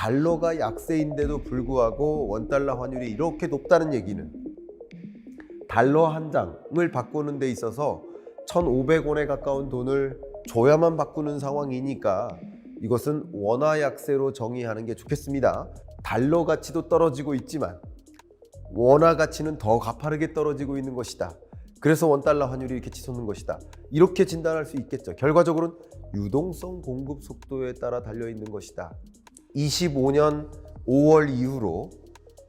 달러가 약세인데도 불구하고 원달러 환율이 이렇게 높다는 얘기는 달러 한 장을 바꾸는 데 있어서 1,500원에 가까운 돈을 줘야만 바꾸는 상황이니까 이것은 원화 약세로 정의하는 게 좋겠습니다. 달러 가치도 떨어지고 있지만 원화 가치는 더 가파르게 떨어지고 있는 것이다. 그래서 원달러 환율이 이렇게 치솟는 것이다. 이렇게 진단할 수 있겠죠. 결과적으로는 유동성 공급 속도에 따라 달려있는 것이다. 25년 5월 이후로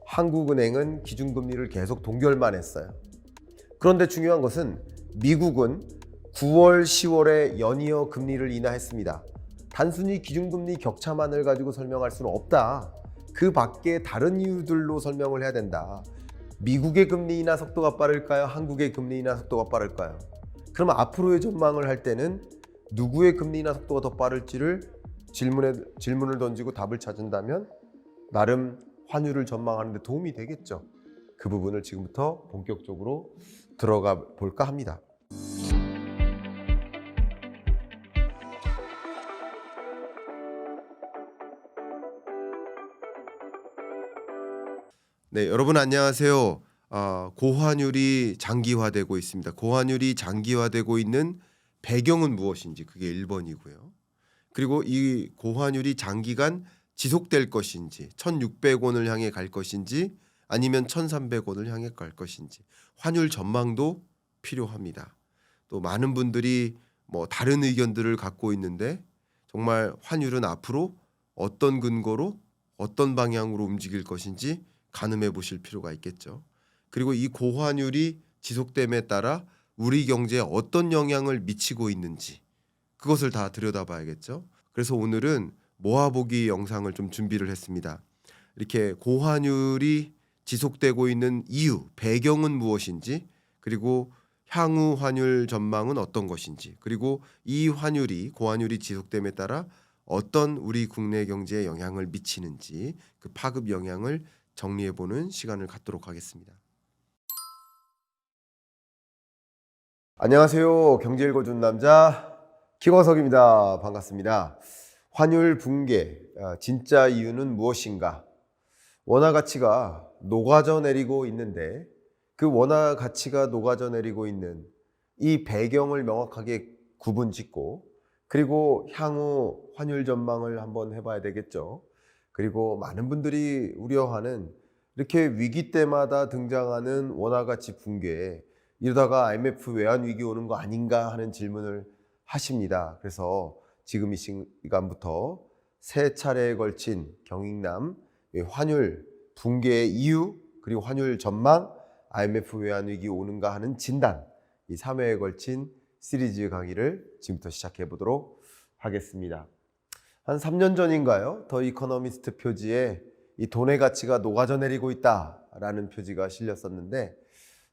한국은행은 기준금리를 계속 동결만 했어요. 그런데 중요한 것은 미국은 9월, 10월에 연이어 금리를 인하했습니다. 단순히 기준금리 격차만을 가지고 설명할 수는 없다. 그 밖에 다른 이유들로 설명을 해야 된다. 미국의 금리 인하 속도가 빠를까요? 한국의 금리 인하 속도가 빠를까요? 그러면 앞으로의 전망을 할 때는 누구의 금리 인하 속도가 더 빠를지를 질문을 던지고 답을 찾는다면 나름 환율을 전망하는 데 도움이 되겠죠. 그 부분을 지금부터 본격적으로 들어가 볼까 합니다. 네, 여러분 안녕하세요. 고환율이 장기화되고 있습니다. 고환율이 장기화되고 있는 배경은 무엇인지 그게 1번이고요. 그리고 이 고환율이 장기간 지속될 것인지 1,600원을 향해 갈 것인지 아니면 1,300원을 향해 갈 것인지 환율 전망도 필요합니다. 또 많은 분들이 다른 의견들을 갖고 있는데 정말 환율은 앞으로 어떤 근거로 어떤 방향으로 움직일 것인지 가늠해 보실 필요가 있겠죠. 그리고 이 고환율이 지속됨에 따라 우리 경제에 어떤 영향을 미치고 있는지 그것을 다 들여다봐야겠죠. 그래서 오늘은 모아보기 영상을 좀 준비를 했습니다. 이렇게 고환율이 지속되고 있는 이유, 배경은 무엇인지, 그리고 향후 환율 전망은 어떤 것인지, 그리고 이 고환율이 지속됨에 따라 어떤 우리 국내 경제에 영향을 미치는지 그 파급 영향을 정리해보는 시간을 갖도록 하겠습니다. 안녕하세요. 경제 읽어준 남자 김광석입니다. 반갑습니다. 환율 붕괴, 진짜 이유는 무엇인가? 원화 가치가 녹아져 내리고 있는데 그 원화 가치가 녹아져 내리고 있는 이 배경을 명확하게 구분 짓고 그리고 향후 환율 전망을 한번 해봐야 되겠죠. 그리고 많은 분들이 우려하는 이렇게 위기 때마다 등장하는 원화 가치 붕괴, 이러다가 IMF 외환 위기 오는 거 아닌가 하는 질문을 하십니다. 그래서 지금 이 시간부터 세 차례에 걸친 경익남 환율 붕괴의 이유 그리고 환율 전망, IMF 외환 위기 오는가 하는 진단, 이 3회에 걸친 시리즈 강의를 지금부터 시작해 보도록 하겠습니다. 한 3년 전인가요? 더 이코노미스트 표지에 이 돈의 가치가 녹아져 내리고 있다라는 표지가 실렸었는데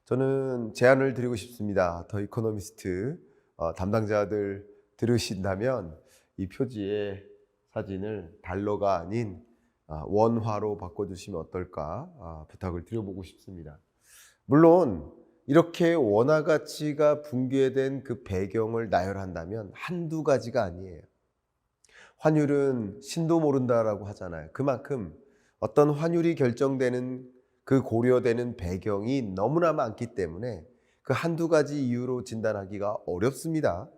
저는 제안을 드리고 싶습니다. 더 이코노미스트 담당자들 들으신다면 이 표지의 사진을 달러가 아닌 원화로 바꿔주시면 어떨까 부탁을 드려보고 싶습니다. 물론 이렇게 원화 가치가 붕괴된 그 배경을 나열한다면 한두 가지가 아니에요. 환율은 신도 모른다라고 하잖아요. 그만큼 어떤 환율이 결정되는 그 고려되는 배경이 너무나 많기 때문에 그 한두 가지 이유로 진단하기가 어렵습니다.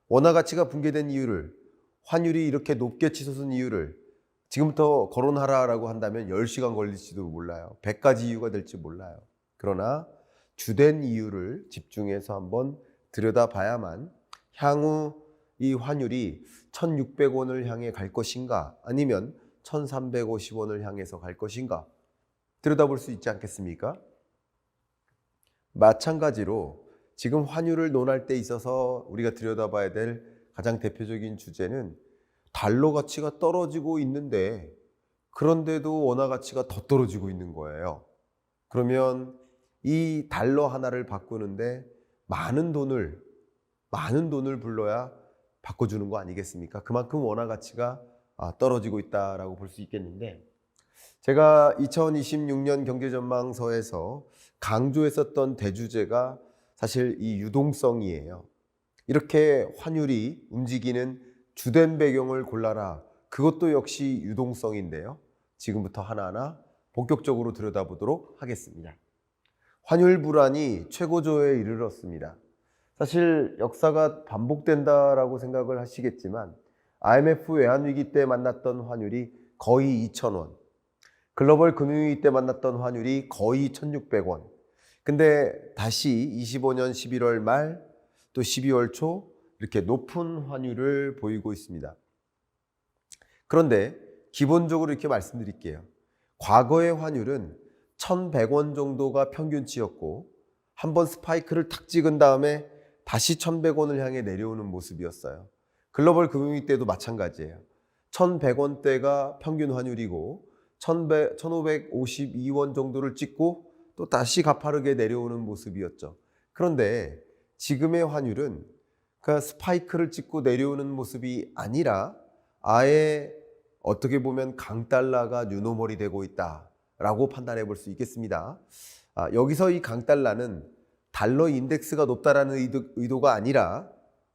원화 가치가 붕괴된 이유를, 환율이 이렇게 높게 치솟은 이유를 지금부터 거론하라라고 한다면 10시간 걸릴지도 몰라요. 100가지 이유가 될지 몰라요. 그러나 주된 이유를 집중해서 한번 들여다봐야만 향후 이 환율이 1,600원을 향해 갈 것인가 아니면 1,350원을 향해서 갈 것인가 들여다볼 수 있지 않겠습니까? 마찬가지로 지금 환율을 논할 때 있어서 우리가 들여다봐야 될 가장 대표적인 주제는 달러 가치가 떨어지고 있는데 그런데도 원화 가치가 더 떨어지고 있는 거예요. 그러면 이 달러 하나를 바꾸는데 많은 돈을 불러야 바꿔주는 거 아니겠습니까? 그만큼 원화 가치가 떨어지고 있다라고 볼 수 있겠는데 제가 2026년 경제전망서에서 강조했었던 대주제가 사실 이 유동성이에요. 이렇게 환율이 움직이는 주된 배경을 골라라. 그것도 역시 유동성인데요. 지금부터 하나하나 본격적으로 들여다보도록 하겠습니다. 환율 불안이 최고조에 이르렀습니다. 사실 역사가 반복된다라고 생각을 하시겠지만 IMF 외환위기 때 만났던 환율이 거의 2,000원, 글로벌 금융위기 때 만났던 환율이 거의 1,600원. 근데 다시 25년 11월 말 또 12월 초 이렇게 높은 환율을 보이고 있습니다. 그런데 기본적으로 이렇게 말씀드릴게요. 과거의 환율은 1,100원 정도가 평균치였고 한번 스파이크를 탁 찍은 다음에 다시 1,100원을 향해 내려오는 모습이었어요. 글로벌 금융위기 때도 마찬가지예요. 1,100원대가 평균 환율이고 1,552원 정도를 찍고 또 다시 가파르게 내려오는 모습이었죠. 그런데 지금의 환율은 그 스파이크를 찍고 내려오는 모습이 아니라 아예 어떻게 보면 강달러가 뉴노멀이 되고 있다라고 판단해 볼 수 있겠습니다. 여기서 이 강달러는 달러 인덱스가 높다라는 의도가 아니라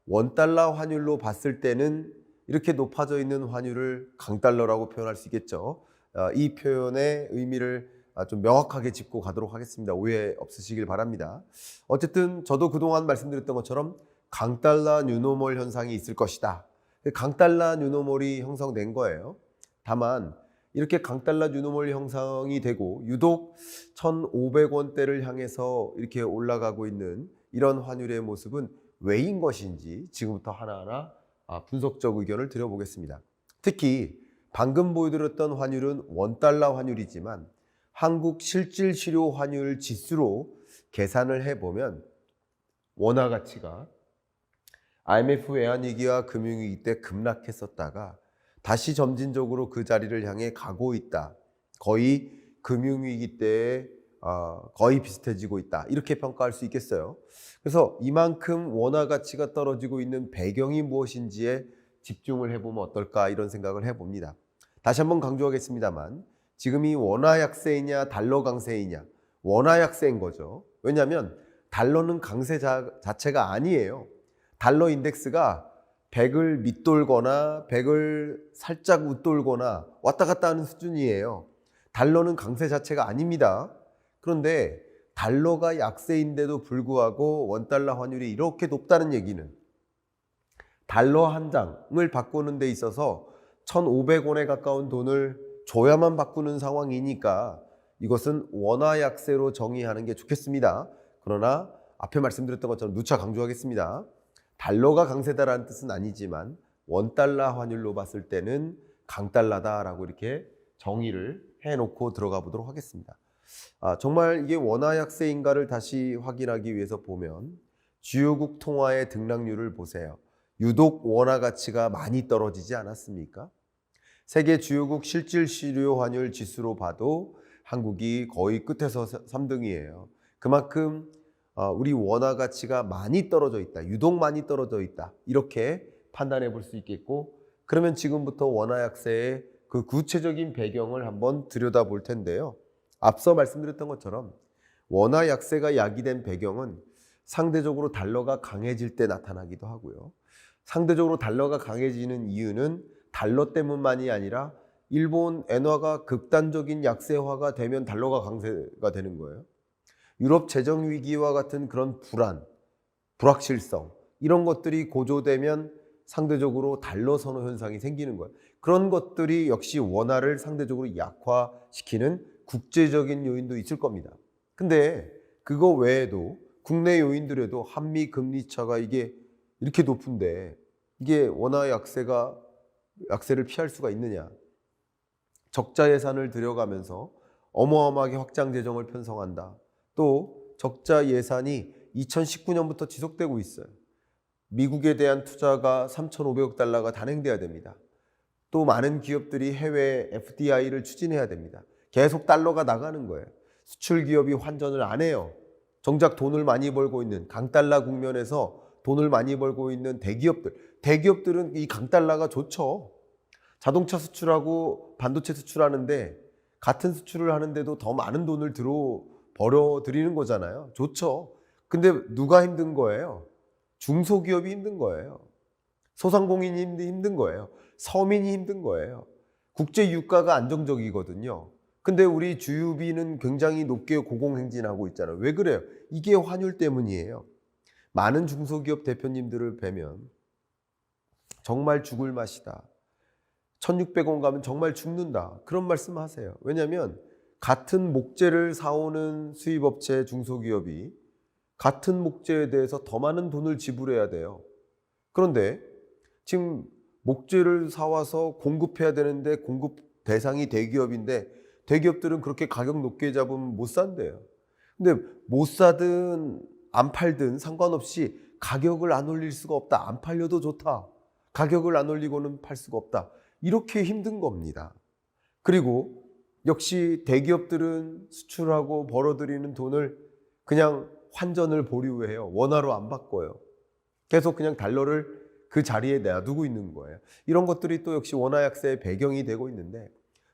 원달러 환율로 봤을 때는 이렇게 높아져 있는 환율을 강달러라고 표현할 수 있겠죠. 이 표현의 의미를 좀 명확하게 짚고 가도록 하겠습니다. 오해 없으시길 바랍니다. 어쨌든 저도 그동안 말씀드렸던 것처럼 강달러 뉴노멀 현상이 있을 것이다. 강달러 뉴노멀이 형성된 거예요. 다만 이렇게 강달러 뉴노멀 형성이 되고 유독 1,500원대를 향해서 이렇게 올라가고 있는 이런 환율의 모습은 왜인 것인지 지금부터 하나하나 분석적 의견을 드려보겠습니다. 특히 방금 보여드렸던 환율은 원달러 환율이지만 한국 실질실효 환율 지수로 계산을 해보면 원화 가치가 IMF 외환위기와 금융위기 때 급락했었다가 다시 점진적으로 그 자리를 향해 가고 있다. 거의 금융위기 때에 거의 비슷해지고 있다. 이렇게 평가할 수 있겠어요. 그래서 이만큼 원화 가치가 떨어지고 있는 배경이 무엇인지에 집중을 해보면 어떨까 이런 생각을 해봅니다. 다시 한번 강조하겠습니다만 지금 이 원화 약세이냐 달러 강세이냐, 원화 약세인 거죠. 왜냐하면 달러는 강세 자체가 아니에요. 달러 인덱스가 100을 밑돌거나 100을 살짝 웃돌거나 왔다 갔다 하는 수준이에요. 달러는 강세 자체가 아닙니다. 그런데 달러가 약세인데도 불구하고 원달러 환율이 이렇게 높다는 얘기는 달러 한 장을 바꾸는 데 있어서 1,500원에 가까운 돈을 줘야만 바꾸는 상황이니까 이것은 원화 약세로 정의하는 게 좋겠습니다. 그러나 앞에 말씀드렸던 것처럼 누차 강조하겠습니다. 달러가 강세다라는 뜻은 아니지만 원달러 환율로 봤을 때는 강달러다라고 이렇게 정의를 해놓고 들어가 보도록 하겠습니다. 정말 이게 원화 약세인가를 다시 확인하기 위해서 보면 주요국 통화의 등락률을 보세요. 유독 원화 가치가 많이 떨어지지 않았습니까? 세계 주요국 실질실효 환율 지수로 봐도 한국이 거의 끝에서 3등이에요. 그만큼 우리 원화 가치가 많이 떨어져 있다. 유독 많이 떨어져 있다. 이렇게 판단해 볼 수 있겠고, 그러면 지금부터 원화 약세의 그 구체적인 배경을 한번 들여다 볼 텐데요. 앞서 말씀드렸던 것처럼 원화 약세가 야기된 배경은 상대적으로 달러가 강해질 때 나타나기도 하고요. 상대적으로 달러가 강해지는 이유는 달러 때문만이 아니라 일본 엔화가 극단적인 약세화가 되면 달러가 강세가 되는 거예요. 유럽 재정 위기와 같은 그런 불확실성 이런 것들이 고조되면 상대적으로 달러 선호 현상이 생기는 거예요. 그런 것들이 역시 원화를 상대적으로 약화시키는 국제적인 요인도 있을 겁니다. 근데 그거 외에도 국내 요인들에도 한미 금리 차가 이게 이렇게 높은데 이게 원화 약세를 피할 수가 있느냐. 적자 예산을 들여가면서 어마어마하게 확장 재정을 편성한다. 또 적자 예산이 2019년부터 지속되고 있어요. 미국에 대한 투자가 3,500억 달러가 단행돼야 됩니다. 또 많은 기업들이 해외 FDI를 추진해야 됩니다. 계속 달러가 나가는 거예요. 수출 기업이 환전을 안 해요. 정작 돈을 많이 벌고 있는 강달러 국면에서 돈을 많이 벌고 있는 대기업들은 이 강달러가 좋죠. 자동차 수출하고 반도체 수출하는데 같은 수출을 하는데도 더 많은 돈을 벌어들이는 거잖아요. 좋죠. 근데 누가 힘든 거예요? 중소기업이 힘든 거예요. 소상공인이 힘든 거예요. 서민이 힘든 거예요. 국제 유가가 안정적이거든요. 근데 우리 주유비는 굉장히 높게 고공행진하고 있잖아요. 왜 그래요? 이게 환율 때문이에요. 많은 중소기업 대표님들을 뵈면 정말 죽을 맛이다. 1,600원 가면 정말 죽는다. 그런 말씀 하세요. 왜냐하면 같은 목재를 사오는 수입업체 중소기업이 같은 목재에 대해서 더 많은 돈을 지불해야 돼요. 그런데 지금 목재를 사와서 공급해야 되는데 공급 대상이 대기업인데 대기업들은 그렇게 가격 높게 잡으면 못 산대요. 근데 못 사든 안 팔든 상관없이 가격을 안 올릴 수가 없다. 안 팔려도 좋다. 가격을 안 올리고는 팔 수가 없다. 이렇게 힘든 겁니다. 그리고 역시 대기업들은 수출하고 벌어들이는 돈을 그냥 환전을 보류해요. 원화로 안 바꿔요. 계속 그냥 달러를 그 자리에 놔두고 있는 거예요. 이런 것들이 또 역시 원화 약세의 배경이 되고 있는데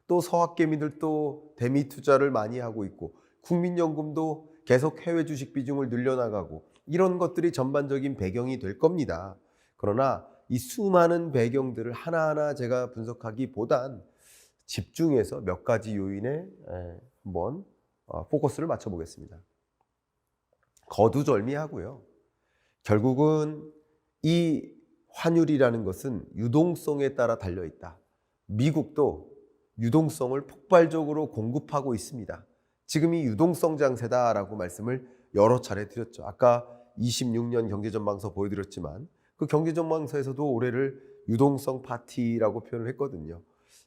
또 서학개미들도 대미 투자를 많이 하고 있고 국민연금도 계속 해외 주식 비중을 늘려나가고 이런 것들이 전반적인 배경이 될 겁니다. 그러나 이 수많은 배경들을 하나하나 제가 분석하기보단 집중해서 몇 가지 요인에 한번 포커스를 맞춰보겠습니다. 거두절미하고요. 결국은 이 환율이라는 것은 유동성에 따라 달려있다. 미국도 유동성을 폭발적으로 공급하고 있습니다. 지금이 유동성 장세다라고 말씀을 여러 차례 드렸죠. 아까 26년 경제전망서 보여드렸지만 그 경제전망서에서도 올해를 유동성 파티라고 표현을 했거든요.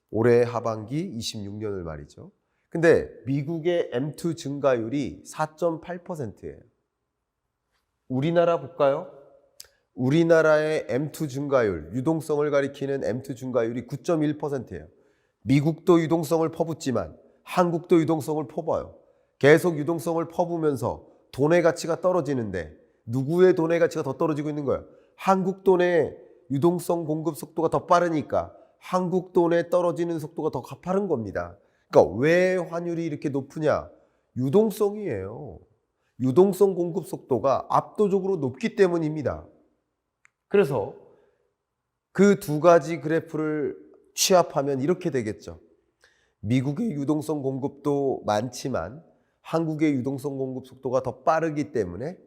올해 하반기 26년을 말이죠. 근데 미국의 M2 증가율이 4.8%예요. 우리나라 볼까요? 우리나라의 M2 증가율, 유동성을 가리키는 M2 증가율이 9.1%예요. 미국도 유동성을 퍼붓지만 한국도 유동성을 퍼봐요. 계속 유동성을 퍼부면서 돈의 가치가 떨어지는데 누구의 돈의 가치가 더 떨어지고 있는 거예요? 한국 돈의 유동성 공급 속도가 더 빠르니까 한국 돈의 떨어지는 속도가 더 가파른 겁니다. 그러니까 왜 환율이 이렇게 높으냐? 유동성이에요. 유동성 공급 속도가 압도적으로 높기 때문입니다. 그래서 그 두 가지 그래프를 취합하면 이렇게 되겠죠. 미국의 유동성 공급도 많지만 한국의 유동성 공급 속도가 더 빠르기 때문에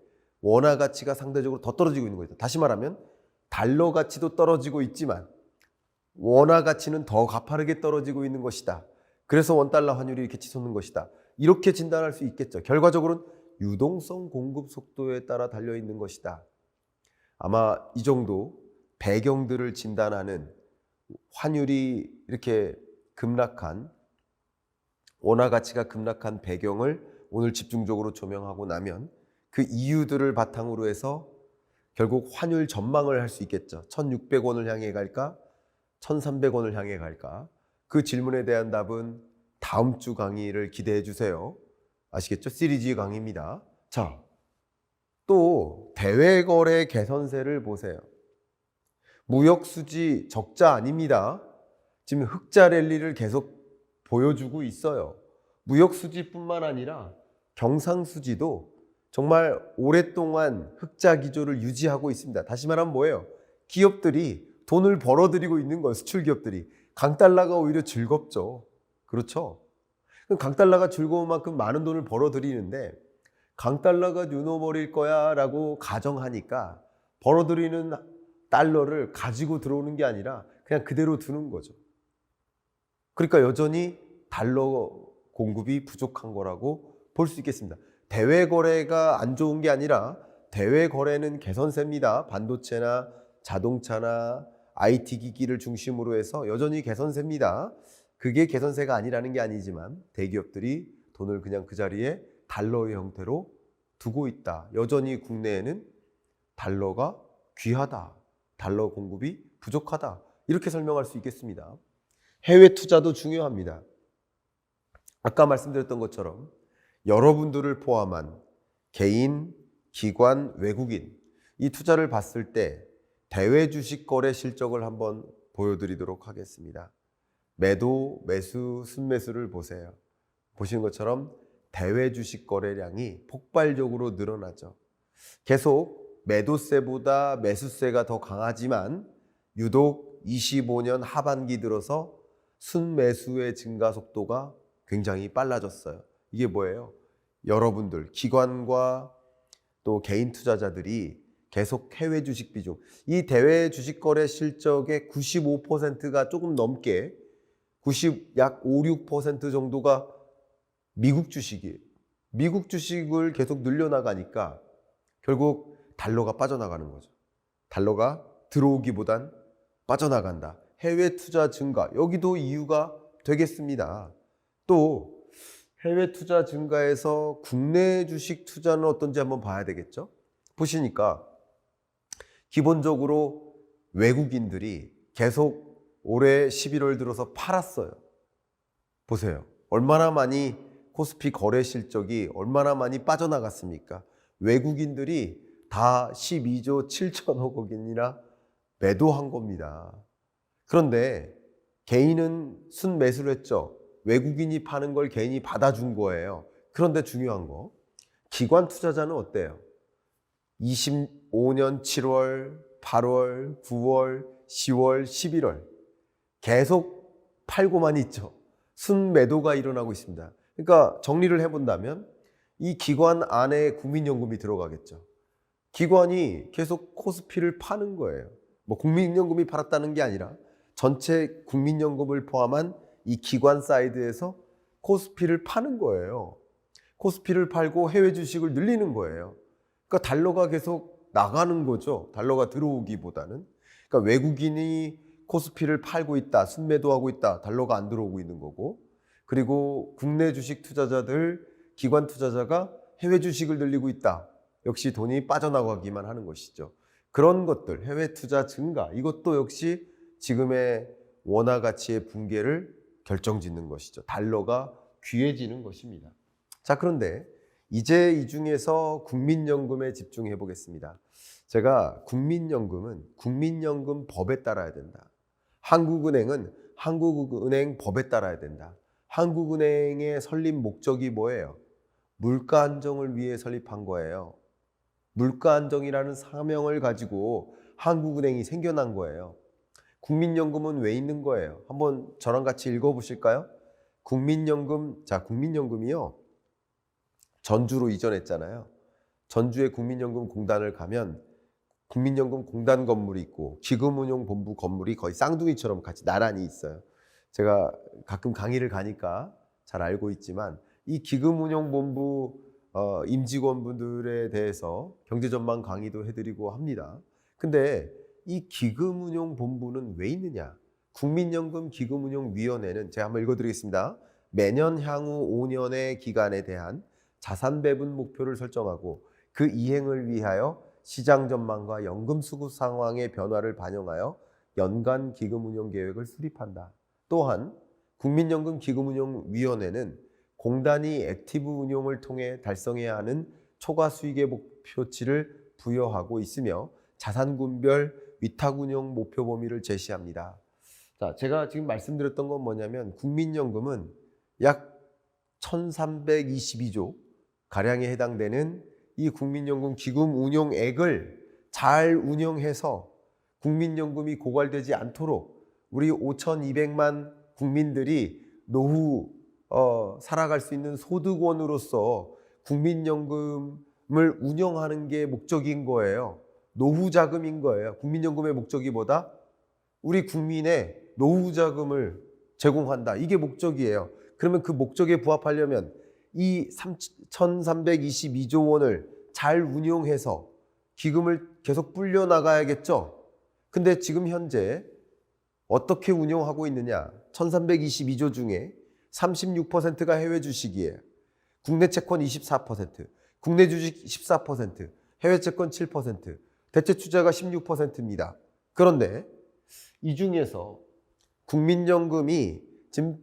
원화 가치가 상대적으로 더 떨어지고 있는 거죠. 다시 말하면 달러 가치도 떨어지고 있지만 원화 가치는 더 가파르게 떨어지고 있는 것이다. 그래서 원달러 환율이 이렇게 치솟는 것이다. 이렇게 진단할 수 있겠죠. 결과적으로는 유동성 공급 속도에 따라 달려있는 것이다. 아마 이 정도 배경들을 진단하는 환율이 이렇게 급락한 원화 가치가 급락한 배경을 오늘 집중적으로 조명하고 나면 그 이유들을 바탕으로 해서 결국 환율 전망을 할 수 있겠죠. 1,600원을 향해 갈까? 1,300원을 향해 갈까? 그 질문에 대한 답은 다음 주 강의를 기대해 주세요. 아시겠죠? 시리즈 강의입니다. 자, 또 대외거래 개선세를 보세요. 무역수지 적자 아닙니다. 지금 흑자 랠리를 계속 보여주고 있어요. 무역수지뿐만 아니라 경상수지도 정말 오랫동안 흑자 기조를 유지하고 있습니다. 다시 말하면 뭐예요? 기업들이 돈을 벌어들이고 있는 거예요. 수출기업들이. 강달러가 오히려 즐겁죠. 그렇죠? 강달러가 즐거운 만큼 많은 돈을 벌어들이는데 강달러가 유노버릴 거야 라고 가정하니까 벌어들이는 달러를 가지고 들어오는 게 아니라 그냥 그대로 두는 거죠. 그러니까 여전히 달러 공급이 부족한 거라고 볼 수 있겠습니다. 대외 거래가 안 좋은 게 아니라 대외 거래는 개선세입니다. 반도체나 자동차나 IT 기기를 중심으로 해서 여전히 개선세입니다. 그게 개선세가 아니라는 게 아니지만 대기업들이 돈을 그냥 그 자리에 달러의 형태로 두고 있다. 여전히 국내에는 달러가 귀하다. 달러 공급이 부족하다. 이렇게 설명할 수 있겠습니다. 해외 투자도 중요합니다. 아까 말씀드렸던 것처럼 여러분들을 포함한 개인, 기관, 외국인 이 투자를 봤을 때 대외 주식 거래 실적을 한번 보여드리도록 하겠습니다. 매도, 매수, 순매수를 보세요. 보시는 것처럼 대외 주식 거래량이 폭발적으로 늘어나죠. 계속 매도세보다 매수세가 더 강하지만 유독 25년 하반기 들어서 순매수의 증가 속도가 굉장히 빨라졌어요. 이게 뭐예요? 여러분들, 기관과 또 개인 투자자들이 계속 해외 주식 비중, 이 대외 주식 거래 실적의 95%가 조금 넘게 약 5, 6% 정도가 미국 주식이에요. 미국 주식을 계속 늘려나가니까 결국 달러가 빠져나가는 거죠. 달러가 들어오기보단 빠져나간다. 해외 투자 증가, 여기도 이유가 되겠습니다. 또 해외 투자 증가에서 국내 주식 투자는 어떤지 한번 봐야 되겠죠. 보시니까 기본적으로 외국인들이 계속 올해 11월 들어서 팔았어요. 보세요. 얼마나 많이 코스피 거래 실적이 얼마나 많이 빠져나갔습니까? 외국인들이 다 12조 7천억 원이나 매도한 겁니다. 그런데 개인은 순매수를 했죠. 외국인이 파는 걸 개인이 받아준 거예요. 그런데 중요한 거, 기관 투자자는 어때요? 25년 7월, 8월, 9월, 10월, 11월 계속 팔고만 있죠. 순매도가 일어나고 있습니다. 그러니까 정리를 해본다면 이 기관 안에 국민연금이 들어가겠죠. 기관이 계속 코스피를 파는 거예요. 뭐 국민연금이 팔았다는 게 아니라 전체 국민연금을 포함한 이 기관 사이드에서 코스피를 파는 거예요. 코스피를 팔고 해외 주식을 늘리는 거예요. 그러니까 달러가 계속 나가는 거죠. 달러가 들어오기보다는. 그러니까 외국인이 코스피를 팔고 있다, 순매도하고 있다, 달러가 안 들어오고 있는 거고, 그리고 국내 주식 투자자들, 기관 투자자가 해외 주식을 늘리고 있다. 역시 돈이 빠져나가기만 하는 것이죠. 그런 것들, 해외 투자 증가, 이것도 역시 지금의 원화 가치의 붕괴를 결정짓는 것이죠. 달러가 귀해지는 것입니다. 자, 그런데 이제 이 중에서 국민연금에 집중해 보겠습니다. 제가 국민연금은 국민연금 법에 따라야 된다. 한국은행은 한국은행 법에 따라야 된다. 한국은행의 설립 목적이 뭐예요? 물가 안정을 위해 설립한 거예요. 물가 안정이라는 사명을 가지고 한국은행이 생겨난 거예요. 국민연금은 왜 있는 거예요? 한번 저랑 같이 읽어보실까요? 국민연금, 자, 국민연금이요. 전주로 이전했잖아요. 전주의 국민연금 공단을 가면 국민연금 공단 건물이 있고 기금운용본부 건물이 거의 쌍둥이처럼 같이 나란히 있어요. 제가 가끔 강의를 가니까 잘 알고 있지만 이 기금운용본부 임직원분들에 대해서 경제전망 강의도 해드리고 합니다. 근데 이 기금운용본부는 왜 있느냐? 국민연금 기금운용위원회는 제가 한번 읽어드리겠습니다. 매년 향후 5년의 기간에 대한 자산 배분 목표를 설정하고 그 이행을 위하여 시장 전망과 연금 수급 상황의 변화를 반영하여 연간 기금 운용 계획을 수립한다. 또한 국민연금 기금운용위원회는 공단이 액티브 운용을 통해 달성해야 하는 초과 수익의 목표치를 부여하고 있으며 자산군별 위탁 운용 목표 범위를 제시합니다. 자, 제가 지금 말씀드렸던 건 뭐냐면 국민연금은 약 1322조 가량에 해당되는 이 국민연금 기금 운용액을 잘 운영해서 국민연금이 고갈되지 않도록 우리 5,200만 국민들이 노후 살아갈 수 있는 소득원으로서 국민연금을 운영하는 게 목적인 거예요. 노후 자금인 거예요. 국민연금의 목적이 뭐다? 우리 국민의 노후 자금을 제공한다. 이게 목적이에요. 그러면 그 목적에 부합하려면 이 1322조 원을 잘 운용해서 기금을 계속 불려나가야겠죠. 근데 지금 현재 어떻게 운용하고 있느냐? 1322조 중에 36%가 해외 주식이에요. 국내 채권 24%, 국내 주식 14%, 해외 채권 7%, 대체 투자가 16%입니다. 그런데 이 중에서 국민연금이 지금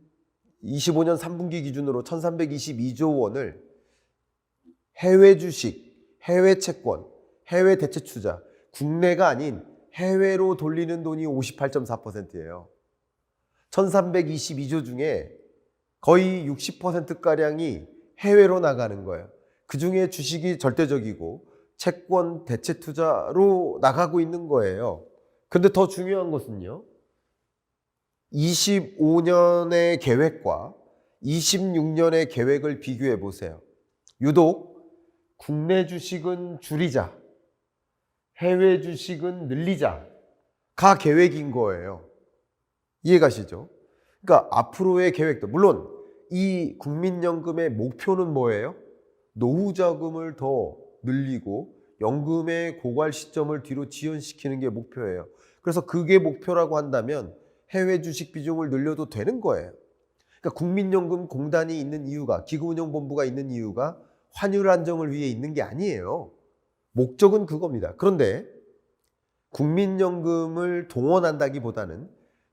25년 3분기 기준으로 1322조 원을 해외 주식, 해외 채권, 해외 대체 투자, 국내가 아닌 해외로 돌리는 돈이 58.4%예요. 1322조 중에 거의 60%가량이 해외로 나가는 거예요. 그중에 주식이 절대적이고 채권, 대체 투자로 나가고 있는 거예요. 근데 더 중요한 것은요, 25년의 계획과 26년의 계획을 비교해 보세요. 유독 국내 주식은 줄이자, 해외 주식은 늘리자가 계획인 거예요. 이해가시죠? 그러니까 앞으로의 계획도, 물론 이 국민연금의 목표는 뭐예요? 노후 자금을 더 늘리고 연금의 고갈 시점을 뒤로 지연시키는 게 목표예요. 그래서 그게 목표라고 한다면 해외 주식 비중을 늘려도 되는 거예요. 그러니까 국민연금공단이 있는 이유가, 기금운용본부가 있는 이유가 환율 안정을 위해 있는 게 아니에요. 목적은 그겁니다. 그런데 국민연금을 동원한다기보다는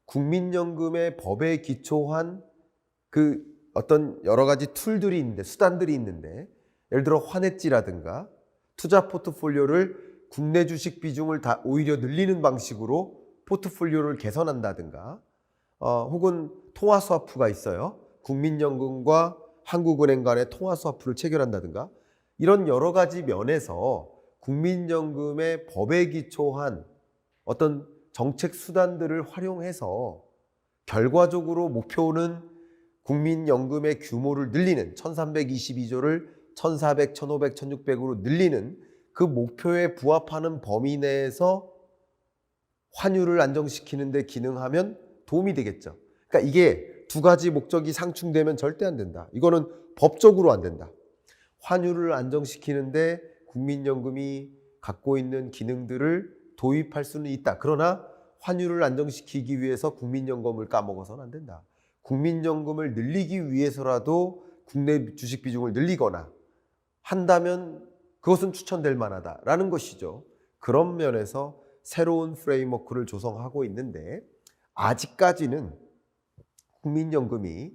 국민연금의 법에 기초한 그 어떤 여러 가지 툴들이 있는데, 수단들이 있는데, 예를 들어 환해지라든가 투자 포트폴리오를 국내 주식 비중을 다 오히려 늘리는 방식으로 포트폴리오를 개선한다든가, 혹은 통화 스와프가 있어요. 국민연금과 한국은행 간의 통화 스와프를 체결한다든가, 이런 여러 가지 면에서 국민연금의 법에 기초한 어떤 정책 수단들을 활용해서 결과적으로 목표는 국민연금의 규모를 늘리는 1322조를 1400, 1500, 1600으로 늘리는 그 목표에 부합하는 범위 내에서 환율을 안정시키는 데 기능하면 도움이 되겠죠. 그러니까 이게 두 가지 목적이 상충되면 절대 안 된다. 이거는 법적으로 안 된다. 환율을 안정시키는데 국민연금이 갖고 있는 기능들을 도입할 수는 있다. 그러나 환율을 안정시키기 위해서 국민연금을 까먹어서는 안 된다. 국민연금을 늘리기 위해서라도 국내 주식 비중을 늘리거나 한다면 그것은 추천될 만하다라는 것이죠. 그런 면에서 새로운 프레임워크를 조성하고 있는데, 아직까지는 국민연금이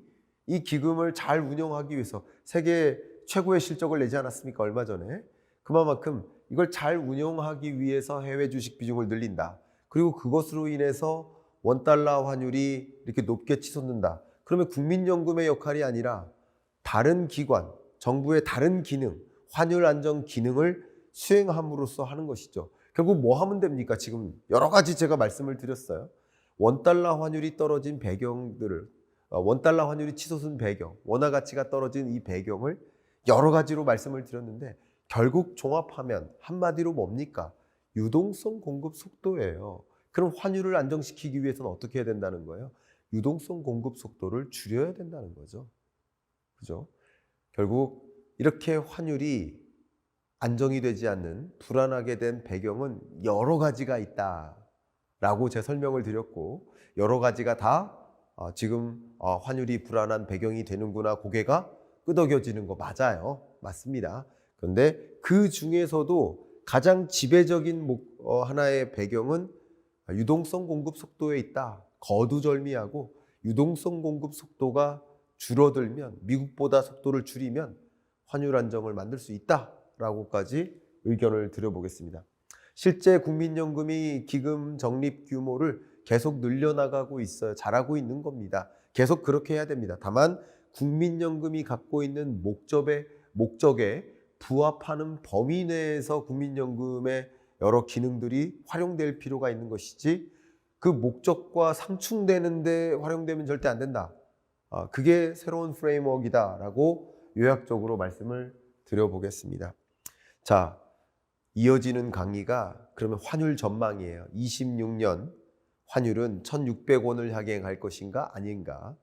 이 기금을 잘 운영하기 위해서 세계 최고의 실적을 내지 않았습니까? 얼마 전에. 그만큼 이걸 잘 운영하기 위해서 해외 주식 비중을 늘린다. 그리고 그것으로 인해서 원달러 환율이 이렇게 높게 치솟는다. 그러면 국민연금의 역할이 아니라 다른 기관, 정부의 다른 기능, 환율 안정 기능을 수행함으로써 하는 것이죠. 결국 뭐 하면 됩니까? 지금 여러 가지 제가 말씀을 드렸어요. 원달러 환율이 떨어진 배경들을, 원달러 환율이 치솟은 배경, 원화 가치가 떨어진 이 배경을 여러 가지로 말씀을 드렸는데, 결국 종합하면 한마디로 뭡니까? 유동성 공급 속도예요. 그럼 환율을 안정시키기 위해서는 어떻게 해야 된다는 거예요? 유동성 공급 속도를 줄여야 된다는 거죠. 그죠? 결국 이렇게 환율이 안정이 되지 않는, 불안하게 된 배경은 여러 가지가 있다라고 제 설명을 드렸고, 여러 가지가 다 지금 환율이 불안한 배경이 되는구나, 고개가 끄덕여지는 거 맞아요. 맞습니다. 그런데 그 중에서도 가장 지배적인 하나의 배경은 유동성 공급 속도에 있다. 거두절미하고 유동성 공급 속도가 줄어들면, 미국보다 속도를 줄이면 환율 안정을 만들 수 있다라고까지 의견을 드려보겠습니다. 실제 국민연금이 기금 적립 규모를 계속 늘려나가고 있어요. 잘하고 있는 겁니다. 계속 그렇게 해야 됩니다. 다만 국민연금이 갖고 있는 목적에 부합하는 범위 내에서 국민연금의 여러 기능들이 활용될 필요가 있는 것이지, 그 목적과 상충되는데 활용되면 절대 안 된다. 그게 새로운 프레임워크이다라고 요약적으로 말씀을 드려보겠습니다. 자, 이어지는 강의가 그러면 환율 전망이에요. 26년 환율은 1,600원을 향해 갈 것인가 아닌가?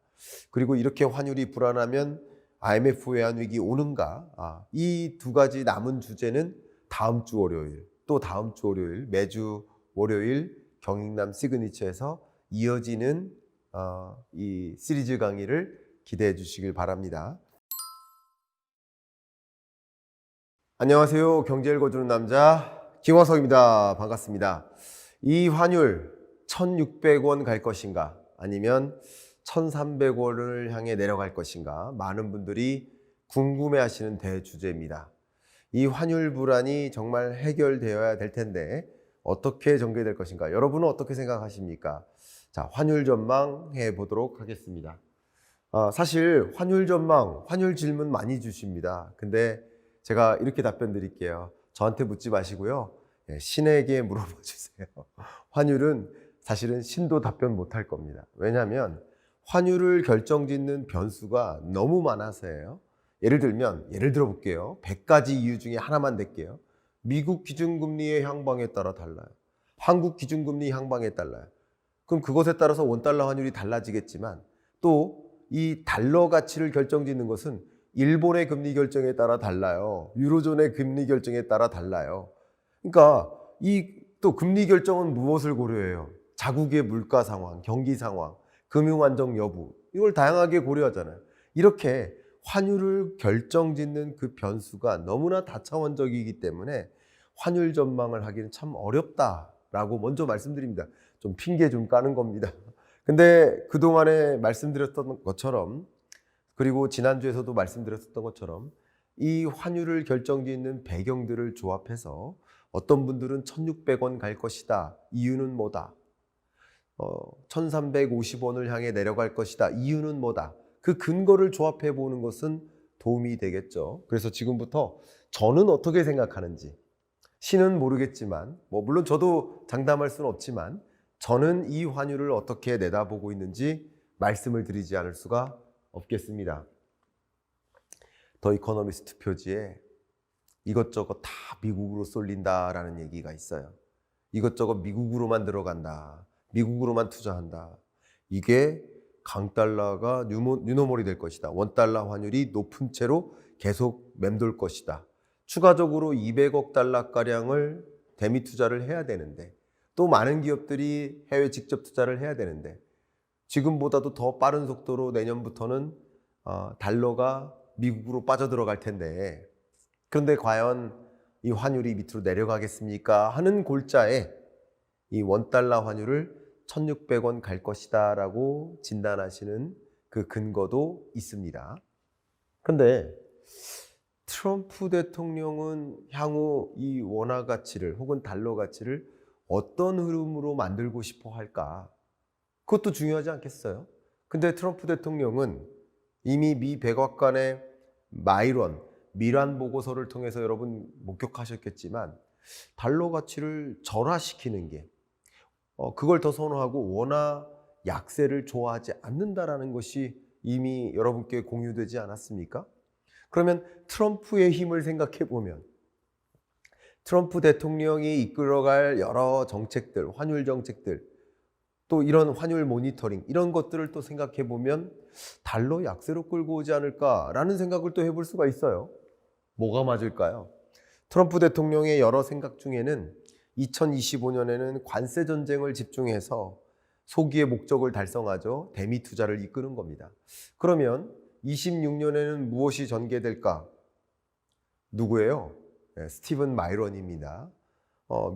그리고 이렇게 환율이 불안하면 IMF 외환위기 오는가? 이 두 가지 남은 주제는 다음 주 월요일, 또 다음 주 월요일, 매주 월요일 경익남 시그니처에서 이어지는 이 시리즈 강의를 기대해 주시길 바랍니다. 안녕하세요. 경제 읽어주는 남자 김화석입니다. 반갑습니다. 이 환율 1,600원 갈 것인가 아니면 1,300원을 향해 내려갈 것인가, 많은 분들이 궁금해하시는 대주제입니다. 이 환율 불안이 정말 해결되어야 될 텐데 어떻게 전개될 것인가, 여러분은 어떻게 생각하십니까? 자, 환율 전망해 보도록 하겠습니다. 사실 환율 전망, 환율 질문 많이 주십니다. 근데 제가 이렇게 답변 드릴게요. 저한테 묻지 마시고요, 신에게 물어봐 주세요. 환율은 사실은 신도 답변 못할 겁니다. 왜냐하면 환율을 결정짓는 변수가 너무 많아서예요. 예를 들어 볼게요. 100가지 이유 중에 하나만 댈게요. 미국 기준금리의 향방에 따라 달라요. 한국 기준금리 향방에 달라요. 그럼 그것에 따라서 원달러 환율이 달라지겠지만 또 이 달러 가치를 결정짓는 것은 일본의 금리 결정에 따라 달라요. 유로존의 금리 결정에 따라 달라요. 그러니까 이 또 금리 결정은 무엇을 고려해요? 자국의 물가 상황, 경기 상황, 금융 안정 여부, 이걸 다양하게 고려하잖아요. 이렇게 환율을 결정짓는 그 변수가 너무나 다차원적이기 때문에 환율 전망을 하기는 참 어렵다라고 먼저 말씀드립니다. 좀 핑계 좀 까는 겁니다. 근데 그동안에 말씀드렸던 것처럼, 그리고 지난주에서도 말씀드렸던 것처럼 이 환율을 결정짓는 배경들을 조합해서 어떤 분들은 1,600원 갈 것이다. 이유는 뭐다? 1,350원을 향해 내려갈 것이다. 이유는 뭐다? 그 근거를 조합해 보는 것은 도움이 되겠죠. 그래서 지금부터 저는 어떻게 생각하는지, 신은 모르겠지만, 물론 저도 장담할 수는 없지만, 저는 이 환율을 어떻게 내다보고 있는지 말씀을 드리지 않을 수가 없겠습니다. 더 이코노미스트 표지에 이것저것 다 미국으로 쏠린다라는 얘기가 있어요. 이것저것 미국으로만 들어간다. 미국으로만 투자한다. 이게 강달러가 뉴노멀이 될 것이다. 원달러 환율이 높은 채로 계속 맴돌 것이다. 추가적으로 200억 달러가량을 대미 투자를 해야 되는데, 또 많은 기업들이 해외 직접 투자를 해야 되는데, 지금보다도 더 빠른 속도로 내년부터는 달러가 미국으로 빠져들어갈 텐데, 그런데 과연 이 환율이 밑으로 내려가겠습니까? 하는 골자에 이 원달러 환율을 1,600원 갈 것이다 라고 진단하시는 그 근거도 있습니다. 그런데 트럼프 대통령은 향후 이 원화 가치를 혹은 달러 가치를 어떤 흐름으로 만들고 싶어 할까? 그것도 중요하지 않겠어요? 근데 트럼프 대통령은 이미 미 백악관의 미란 보고서를 통해서 여러분 목격하셨겠지만 달러 가치를 절하시키는 게 그걸 더 선호하고 원화 약세를 좋아하지 않는다라는 것이 이미 여러분께 공유되지 않았습니까? 그러면 트럼프의 힘을 생각해 보면 트럼프 대통령이 이끌어갈 여러 정책들, 환율 정책들, 또 이런 환율 모니터링, 이런 것들을 또 생각해 보면 달러 약세로 끌고 오지 않을까라는 생각을 또 해볼 수가 있어요. 뭐가 맞을까요? 트럼프 대통령의 여러 생각 중에는 2025년에는 관세 전쟁을 집중해서 소기의 목적을 달성하죠. 대미 투자를 이끄는 겁니다. 그러면 26년에는 무엇이 전개될까? 누구예요? 네, 스티븐 마이런입니다.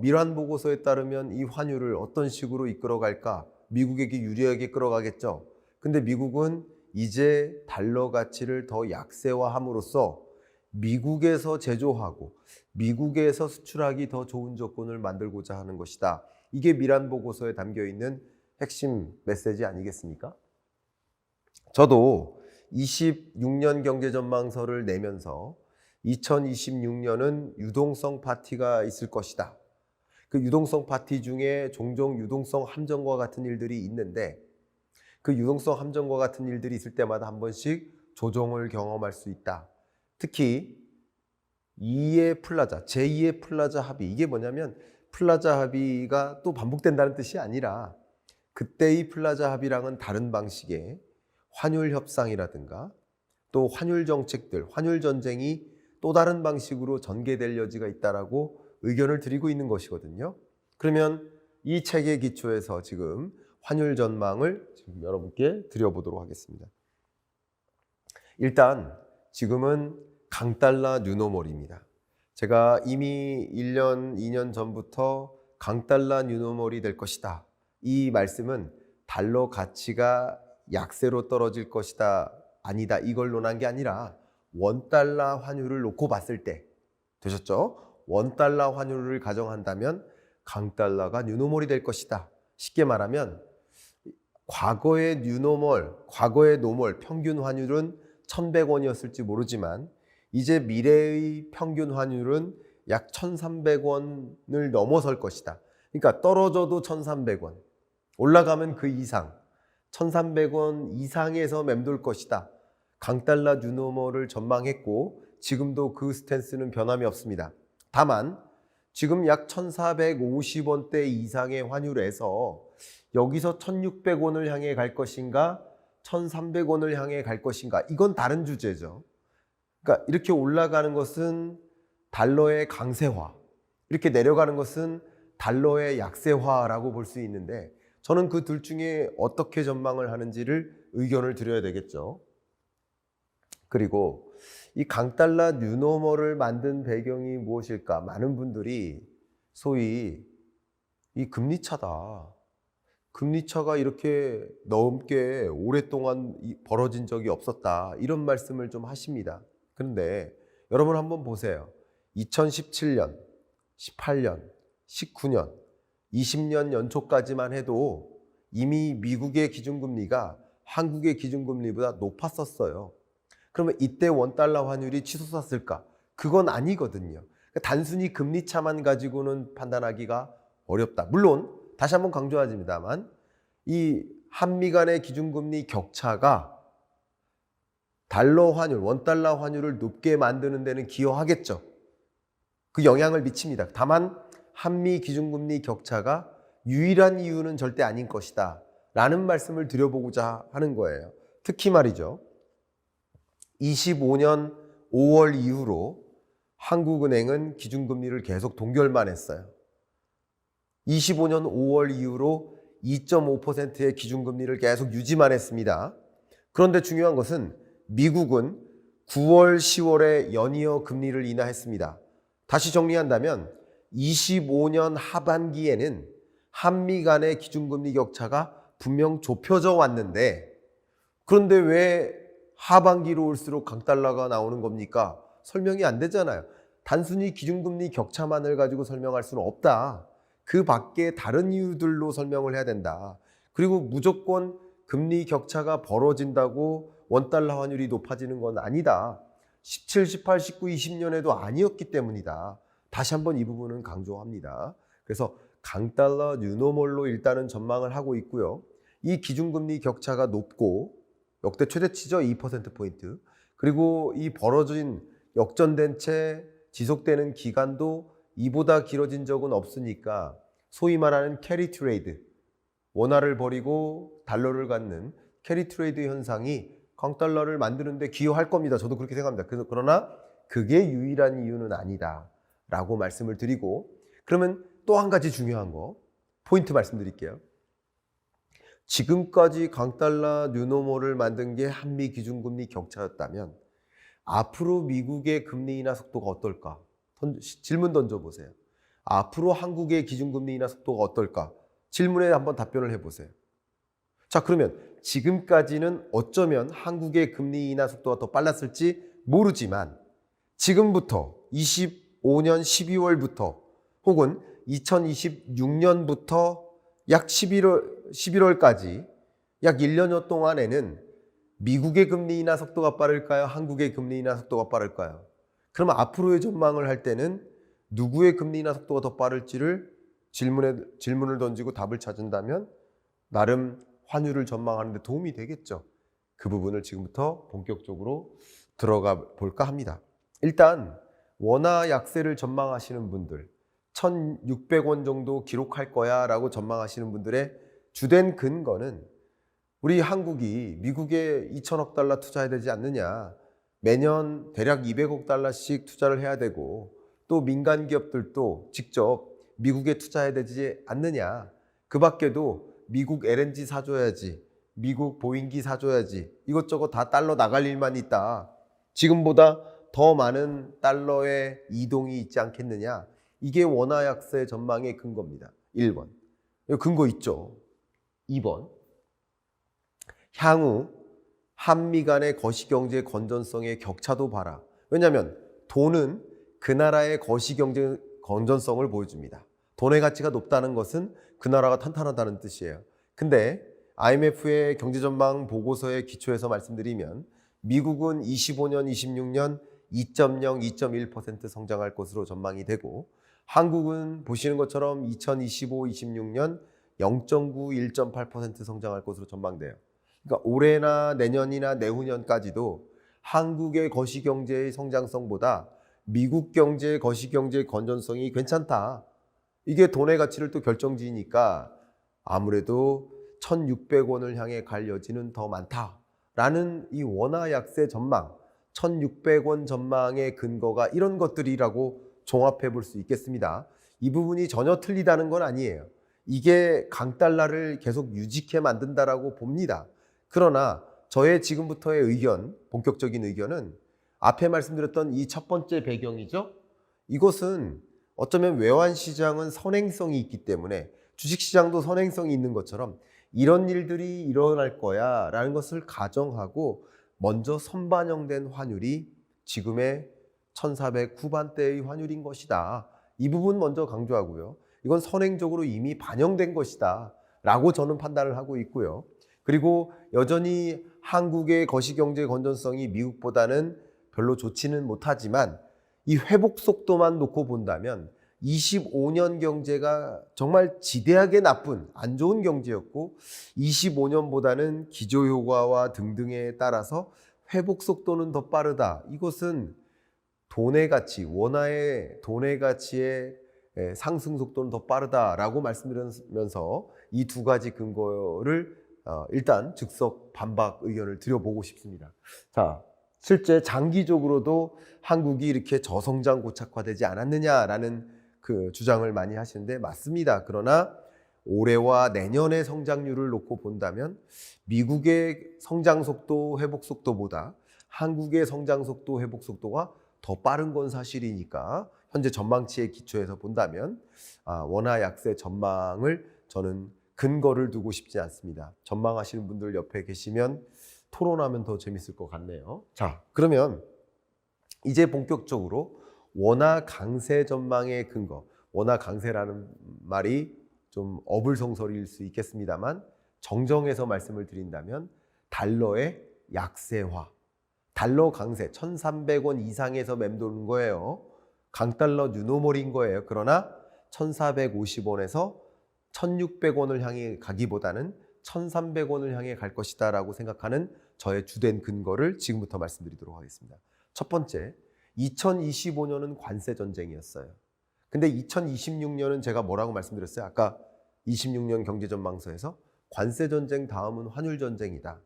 미란 보고서에 따르면 이 환율을 어떤 식으로 이끌어갈까? 미국에게 유리하게 끌어가겠죠. 근데 미국은 이제 달러 가치를 더 약세화함으로써 미국에서 제조하고 미국에서 수출하기 더 좋은 조건을 만들고자 하는 것이다. 이게 미란 보고서에 담겨 있는 핵심 메시지 아니겠습니까? 저도 26년 경제전망서를 내면서 2026년은 유동성 파티가 있을 것이다. 그 유동성 파티 중에 종종 유동성 함정과 같은 일들이 있는데, 그 유동성 함정과 같은 일들이 있을 때마다 한 번씩 조정을 경험할 수 있다. 특히 제2의 플라자 합의, 이게 뭐냐면 플라자 합의가 또 반복된다는 뜻이 아니라 그때의 플라자 합의랑은 다른 방식의 환율 협상이라든가 또 환율 정책들, 환율 전쟁이 또 다른 방식으로 전개될 여지가 있다라고 의견을 드리고 있는 것이거든요. 그러면 이 책의 기초에서 지금 환율 전망을 지금 여러분께 드려보도록 하겠습니다. 일단 지금은 강달러 뉴노멀입니다. 제가 이미 1년, 2년 전부터 강달러 뉴노멀이 될 것이다. 이 말씀은 달러 가치가 약세로 떨어질 것이다, 아니다, 이걸 논한 게 아니라 원달러 환율을 놓고 봤을 때, 되셨죠? 원달러 환율을 가정한다면 강달러가 뉴노멀이 될 것이다. 쉽게 말하면 과거의 노멀 평균 환율은 1,100원이었을지 모르지만 이제 미래의 평균 환율은 약 1,300원을 넘어설 것이다. 그러니까 떨어져도 1,300원, 올라가면 그 이상 1,300원 이상에서 맴돌 것이다. 강달러 뉴노멀을 전망했고 지금도 그 스탠스는 변함이 없습니다. 다만 지금 약 1,450원대 이상의 환율에서 여기서 1,600원을 향해 갈 것인가 1,300원을 향해 갈 것인가, 이건 다른 주제죠. 그러니까 이렇게 올라가는 것은 달러의 강세화, 이렇게 내려가는 것은 달러의 약세화라고 볼 수 있는데, 저는 그 둘 중에 어떻게 전망을 하는지를 의견을 드려야 되겠죠. 그리고 이 강달러 뉴노멀을 만든 배경이 무엇일까? 많은 분들이 소위 이 금리차다, 금리차가 이렇게 넘게 오랫동안 벌어진 적이 없었다, 이런 말씀을 좀 하십니다. 그런데 여러분 한번 보세요. 2017년, 18년, 19년, 20년 연초까지만 해도 이미 미국의 기준금리가 한국의 기준금리보다 높았었어요. 그러면 이때 원달러 환율이 치솟았을까? 그건 아니거든요. 단순히 금리차만 가지고는 판단하기가 어렵다. 물론 다시 한번 강조하지만 이 한미 간의 기준금리 격차가 달러 환율, 원달러 환율을 높게 만드는 데는 기여하겠죠. 그 영향을 미칩니다. 다만 한미 기준금리 격차가 유일한 이유는 절대 아닌 것이다 라는 말씀을 드려보고자 하는 거예요. 특히 말이죠, 25년 5월 이후로 한국은행은 기준금리를 계속 동결만 했어요. 25년 5월 이후로 2.5%의 기준금리를 계속 유지만 했습니다. 그런데 중요한 것은 미국은 9월, 10월에 연이어 금리를 인하했습니다. 다시 정리한다면 25년 하반기에는 한미 간의 기준금리 격차가 분명 좁혀져 왔는데, 그런데 왜 하반기로 올수록 강달러가 나오는 겁니까? 설명이 안 되잖아요. 단순히 기준금리 격차만을 가지고 설명할 수는 없다. 그 밖에 다른 이유들로 설명을 해야 된다. 그리고 무조건 금리 격차가 벌어진다고 원달러 환율이 높아지는 건 아니다. 17, 18, 19, 20년에도 아니었기 때문이다. 다시 한번 이 부분은 강조합니다. 그래서 강달러 뉴노멀로 일단은 전망을 하고 있고요. 이 기준금리 격차가 높고 역대 최대치죠, 2%포인트. 그리고 이 벌어진 역전된 채 지속되는 기간도 이보다 길어진 적은 없으니까 소위 말하는 캐리 트레이드, 원화를 버리고 달러를 갖는 캐리 트레이드 현상이 강달러를 만드는 데 기여할 겁니다. 저도 그렇게 생각합니다. 그러나 그게 유일한 이유는 아니다 라고 말씀을 드리고, 그러면 또 한 가지 중요한 거 포인트 말씀드릴게요. 지금까지 강달러 뉴노멀을 만든 게 한미 기준금리 격차였다면 앞으로 미국의 금리 인하 속도가 어떨까? 질문 던져보세요. 앞으로 한국의 기준금리 인하 속도가 어떨까? 질문에 한번 답변을 해보세요. 자, 그러면 지금까지는 어쩌면 한국의 금리 인하 속도가 더 빨랐을지 모르지만 지금부터 25년 12월부터 혹은 2026년부터 약 11월까지 약 1년여 동안에는 미국의 금리 인하 속도가 빠를까요? 한국의 금리 인하 속도가 빠를까요? 그러면 앞으로의 전망을 할 때는 누구의 금리 인하 속도가 더 빠를지를 질문을 던지고 답을 찾은다면 나름 환율을 전망하는 데 도움이 되겠죠. 그 부분을 지금부터 본격적으로 들어가 볼까 합니다. 일단 원화 약세를 전망하시는 분들, 1,600원 정도 기록할 거야 라고 전망하시는 분들의 주된 근거는 우리 한국이 미국에 2천억 달러 투자해야 되지 않느냐, 매년 대략 200억 달러씩 투자를 해야 되고 또 민간 기업들도 직접 미국에 투자해야 되지 않느냐, 그 밖에도 미국 LNG 사줘야지, 미국 보잉기 사줘야지, 이것저것 다 달러 나갈 일만 있다, 지금보다 더 많은 달러의 이동이 있지 않겠느냐, 이게 원화 약세 전망의 근거입니다. 1번. 근거 있죠. 2번. 향후 한미 간의 거시경제 건전성의 격차도 봐라. 왜냐하면 돈은 그 나라의 거시경제 건전성을 보여줍니다. 돈의 가치가 높다는 것은 그 나라가 탄탄하다는 뜻이에요. 근데 IMF의 경제전망 보고서에 기초해서 말씀드리면 미국은 25년, 26년 2.0, 2.1% 성장할 것으로 전망이 되고 한국은 보시는 것처럼 2025, 26년 0.9, 1.8% 성장할 것으로 전망돼요. 그러니까 올해나 내년이나 내후년까지도 한국의 거시경제의 성장성보다 미국 경제의 거시경제의 건전성이 괜찮다. 이게 돈의 가치를 또 결정지니까 아무래도 1,600원을 향해 갈 여지는 더 많다라는 이 원화 약세 전망, 1,600원 전망의 근거가 이런 것들이라고 종합해 볼 수 있겠습니다. 이 부분이 전혀 틀리다는 건 아니에요. 이게 강달러를 계속 유지케 만든다라고 봅니다. 그러나 저의 지금부터의 의견, 본격적인 의견은 앞에 말씀드렸던 이 첫 번째 배경이죠. 이것은 어쩌면 외환시장은 선행성이 있기 때문에 주식시장도 선행성이 있는 것처럼 이런 일들이 일어날 거야 라는 것을 가정하고 먼저 선반영된 환율이 지금의 1400 후반대의 환율인 것이다. 이 부분 먼저 강조하고요. 이건 선행적으로 이미 반영된 것이다 라고 저는 판단을 하고 있고요. 그리고 여전히 한국의 거시경제 건전성이 미국보다는 별로 좋지는 못하지만 이 회복 속도만 놓고 본다면 25년 경제가 정말 지대하게 나쁜 안 좋은 경제였고 25년보다는 기저효과와 등등에 따라서 회복 속도는 더 빠르다. 이것은 돈의 가치, 원화의 돈의 가치의 상승 속도는 더 빠르다라고 말씀드리면서 이 두 가지 근거를 일단 즉석 반박 의견을 드려보고 싶습니다. 자, 실제 장기적으로도 한국이 이렇게 저성장 고착화되지 않았느냐라는 그 주장을 많이 하시는데 맞습니다. 그러나 올해와 내년의 성장률을 놓고 본다면 미국의 성장 속도, 회복 속도보다 한국의 성장 속도, 회복 속도가 더 빠른 건 사실이니까 현재 전망치에 기초해서 본다면 원화 약세 전망을 저는 근거를 두고 싶지 않습니다. 전망하시는 분들 옆에 계시면 토론하면 더 재밌을 것 같네요. 자, 그러면 이제 본격적으로 원화 강세 전망의 근거, 원화 강세라는 말이 좀 어불성설일 수 있겠습니다만 정정해서 말씀을 드린다면 달러의 약세화, 달러 강세 1,300원 이상에서 맴도는 거예요. 강달러 뉴노멀인 거예요. 그러나 1,450원에서 1,600원을 향해 가기보다는 1,300원을 향해 갈 것이다 라고 생각하는 저의 주된 근거를 지금부터 말씀드리도록 하겠습니다. 첫 번째, 2025년은 관세 전쟁이었어요. 근데 2026년은 제가 뭐라고 말씀드렸어요? 아까 26년 경제전망서에서 관세 전쟁 다음은 환율 전쟁이다.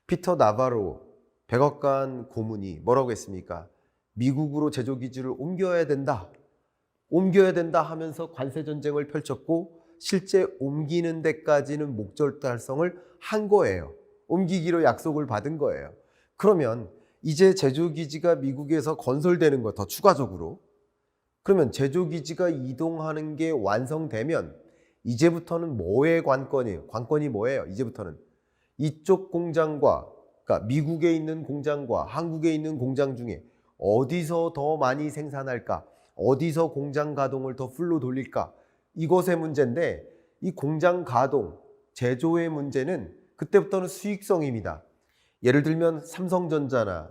피터 나바로 백악관 고문이 뭐라고 했습니까? 미국으로 제조기지를 옮겨야 된다 하면서 관세 전쟁을 펼쳤고 실제 옮기는 데까지는 목적 달성을 한 거예요. 옮기기로 약속을 받은 거예요. 그러면 이제 제조기지가 미국에서 건설되는 거 더 추가적으로 그러면 제조기지가 이동하는 게 완성되면 이제부터는 뭐의 관건이에요? 관건이 뭐예요? 이제부터는 이쪽 공장과 그러니까 미국에 있는 공장과 한국에 있는 공장 중에 어디서 더 많이 생산할까? 어디서 공장 가동을 더 풀로 돌릴까? 이것의 문제인데 이 공장 가동, 제조의 문제는 그때부터는 수익성입니다. 예를 들면 삼성전자나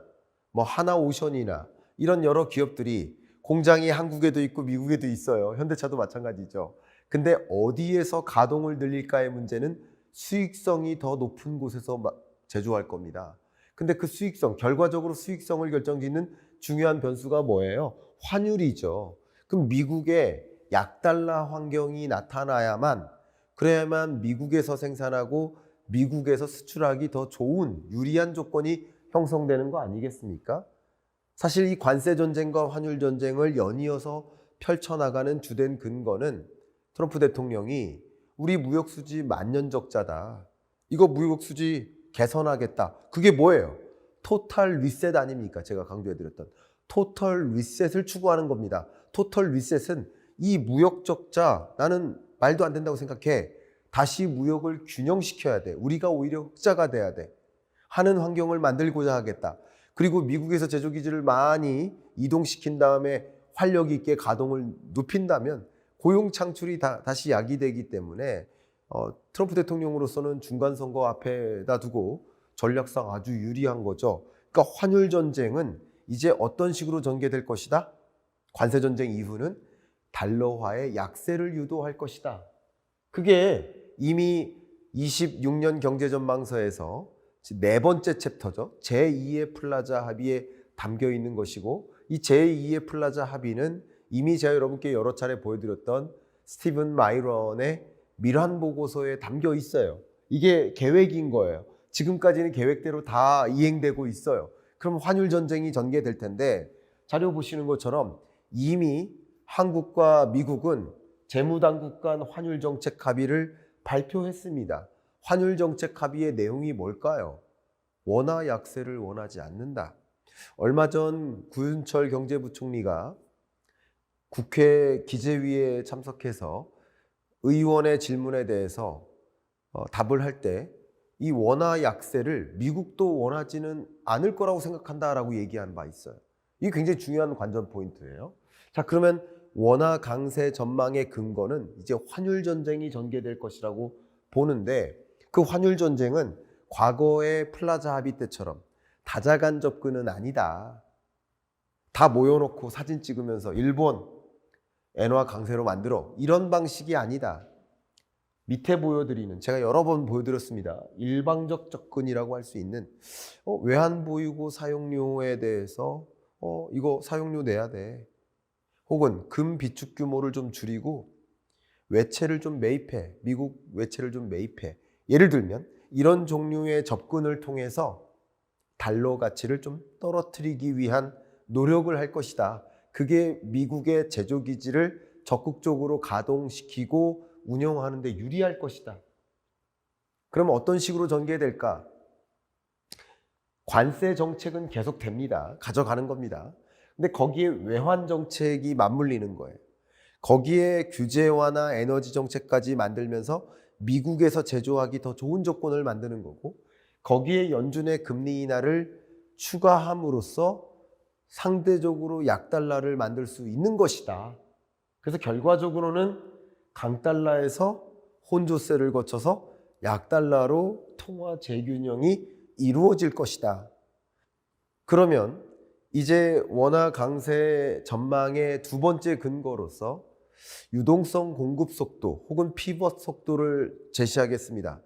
뭐 하나오션이나 이런 여러 기업들이 공장이 한국에도 있고 미국에도 있어요. 현대차도 마찬가지죠. 근데 어디에서 가동을 늘릴까의 문제는 수익성이 더 높은 곳에서 제조할 겁니다. 근데 그 수익성, 결과적으로 수익성을 결정짓는 중요한 변수가 뭐예요? 환율이죠. 그럼 미국의 약달러 환경이 나타나야만 그래야만 미국에서 생산하고 미국에서 수출하기 더 좋은 유리한 조건이 형성되는 거 아니겠습니까? 사실 이 관세 전쟁과 환율 전쟁을 연이어서 펼쳐나가는 주된 근거는 트럼프 대통령이 우리 무역 수지 만년 적자다. 이거 무역 수지 개선하겠다. 그게 뭐예요? 토탈 리셋 아닙니까? 제가 강조해드렸던 토탈 리셋을 추구하는 겁니다. 토탈 리셋은 이 무역 적자 나는 말도 안 된다고 생각해. 다시 무역을 균형시켜야 돼. 우리가 오히려 흑자가 돼야 돼. 하는 환경을 만들고자 하겠다. 그리고 미국에서 제조기지를 많이 이동시킨 다음에 활력 있게 가동을 높인다면 고용 창출이 다시 야기되기 때문에 트럼프 대통령으로서는 중간선거 앞에다 두고 전략상 아주 유리한 거죠. 그러니까 환율 전쟁은 이제 어떤 식으로 전개될 것이다? 관세 전쟁 이후는 달러화의 약세를 유도할 것이다. 그게 이미 26년 경제전망서에서 네 번째 챕터죠. 제2의 플라자 합의에 담겨 있는 것이고, 이 제2의 플라자 합의는 이미 제가 여러분께 여러 차례 보여드렸던 스티븐 마이런의 밀환 보고서에 담겨 있어요. 이게 계획인 거예요. 지금까지는 계획대로 다 이행되고 있어요. 그럼 환율 전쟁이 전개될 텐데, 자료 보시는 것처럼 이미 한국과 미국은 재무당국 간 환율 정책 합의를 발표했습니다. 환율 정책 합의의 내용이 뭘까요? 원화 약세를 원하지 않는다. 얼마 전 구윤철 경제부총리가 국회 기재위에 참석해서 의원의 질문에 대해서 답을 할 때 이 원화 약세를 미국도 원하지는 않을 거라고 생각한다라고 얘기한 바 있어요. 이게 굉장히 중요한 관전 포인트예요. 자, 그러면 원화 강세 전망의 근거는 이제 환율 전쟁이 전개될 것이라고 보는데, 그 환율 전쟁은 과거의 플라자 합의 때처럼 다자간 접근은 아니다. 다 모여놓고 사진 찍으면서 일본 엔화 강세로 만들어, 이런 방식이 아니다. 밑에 보여드리는, 제가 여러 번 보여드렸습니다. 일방적 접근이라고 할 수 있는 외환보유고 사용료에 대해서 이거 사용료 내야 돼. 혹은 금 비축 규모를 좀 줄이고 외채를 좀 매입해. 미국 외채를 좀 매입해. 예를 들면 이런 종류의 접근을 통해서 달러 가치를 좀 떨어뜨리기 위한 노력을 할 것이다. 그게 미국의 제조기지를 적극적으로 가동시키고 운영하는 데 유리할 것이다. 그럼 어떤 식으로 전개될까? 관세 정책은 계속됩니다. 가져가는 겁니다. 근데 거기에 외환 정책이 맞물리는 거예요. 거기에 규제 완화, 에너지 정책까지 만들면서 미국에서 제조하기 더 좋은 조건을 만드는 거고, 거기에 연준의 금리 인하를 추가함으로써 상대적으로 약달러를 만들 수 있는 것이다. 그래서 결과적으로는 강달러에서 혼조세를 거쳐서 약달러로 통화 재균형이 이루어질 것이다. 그러면 이제 원화 강세 전망의 두 번째 근거로서 유동성 공급 속도 혹은 피벗 속도를 제시하겠습니다.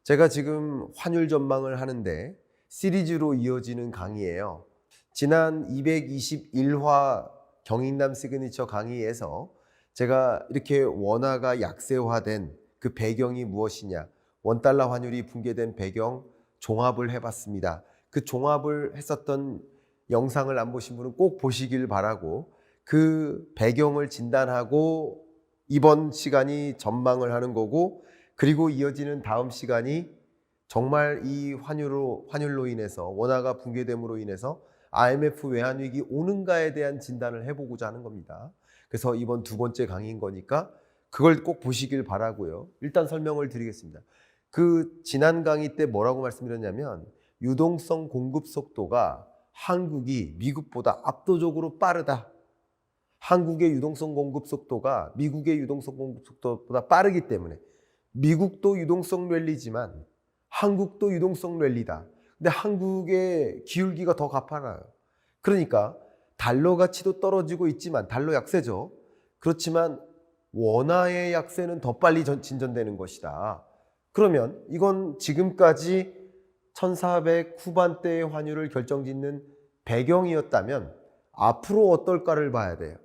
제가 지금 환율 전망을 하는데 시리즈로 이어지는 강의예요. 지난 221화 경인남 시그니처 강의에서 제가 이렇게 원화가 약세화된 그 배경이 무엇이냐, 원달러 환율이 붕괴된 배경 종합을 해봤습니다. 그 종합을 했었던 영상을 안 보신 분은 꼭 보시길 바라고, 그 배경을 진단하고 이번 시간이 전망을 하는 거고, 그리고 이어지는 다음 시간이 정말 이 환율로 인해서, 원화가 붕괴됨으로 인해서 IMF 외환위기 오는가에 대한 진단을 해보고자 하는 겁니다. 그래서 이번 두 번째 강의인 거니까 그걸 꼭 보시길 바라고요. 일단 설명을 드리겠습니다. 그 지난 강의 때 뭐라고 말씀드렸냐면, 유동성 공급 속도가 한국이 미국보다 압도적으로 빠르다. 한국의 유동성 공급 속도가 미국의 유동성 공급 속도보다 빠르기 때문에 미국도 유동성 랠리지만 한국도 유동성 랠리다. 근데 한국의 기울기가 더 가파라요. 그러니까 달러 가치도 떨어지고 있지만, 달러 약세죠. 그렇지만 원화의 약세는 더 빨리 진전되는 것이다. 그러면 이건 지금까지 1400 후반대의 환율을 결정짓는 배경이었다면 앞으로 어떨까를 봐야 돼요.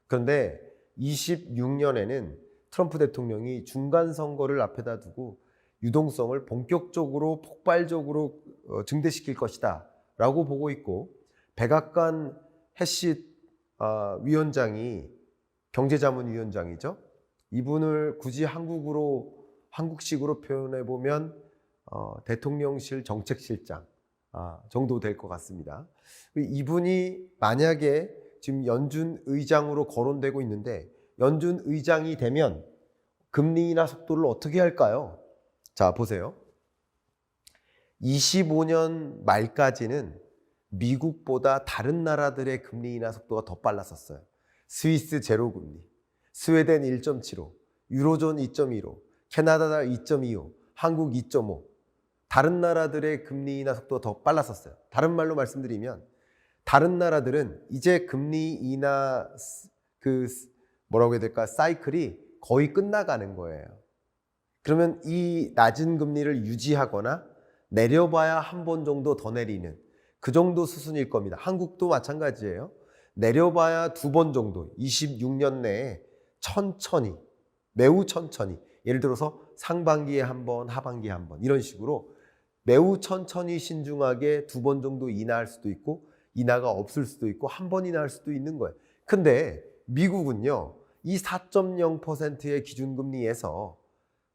그런데 26년에는 트럼프 대통령이 중간 선거를 앞에다 두고 유동성을 본격적으로 폭발적으로 증대시킬 것이다 라고 보고 있고, 백악관 해시 위원장이 경제자문위원장이죠. 이분을 굳이 한국식으로 표현해 보면 대통령실 정책실장 정도 될 것 같습니다. 이분이 만약에 지금 연준 의장으로 거론되고 있는데, 연준 의장이 되면 금리 인하 속도를 어떻게 할까요? 자, 보세요. 25년 말까지는 미국보다 다른 나라들의 금리 인하 속도가 더 빨랐었어요. 스위스 제로 금리, 스웨덴 1.75, 유로존 2.15, 캐나다 2.25, 한국 2.5. 다른 나라들의 금리 인하 속도가 더 빨랐었어요. 다른 말로 말씀드리면, 다른 나라들은 이제 금리 인하 뭐라고 해야 될까, 사이클이 거의 끝나가는 거예요. 그러면 이 낮은 금리를 유지하거나 내려봐야 한 번 정도 더 내리는 그 정도 수준일 겁니다. 한국도 마찬가지예요. 내려봐야 두 번 정도, 26년 내에 천천히, 매우 천천히, 예를 들어서 상반기에 한 번, 하반기에 한 번, 이런 식으로 매우 천천히 신중하게 두 번 정도 인하할 수도 있고 인하가 없을 수도 있고 한 번 인하할 수도 있는 거예요. 근데 미국은요, 이 4.0%의 기준금리에서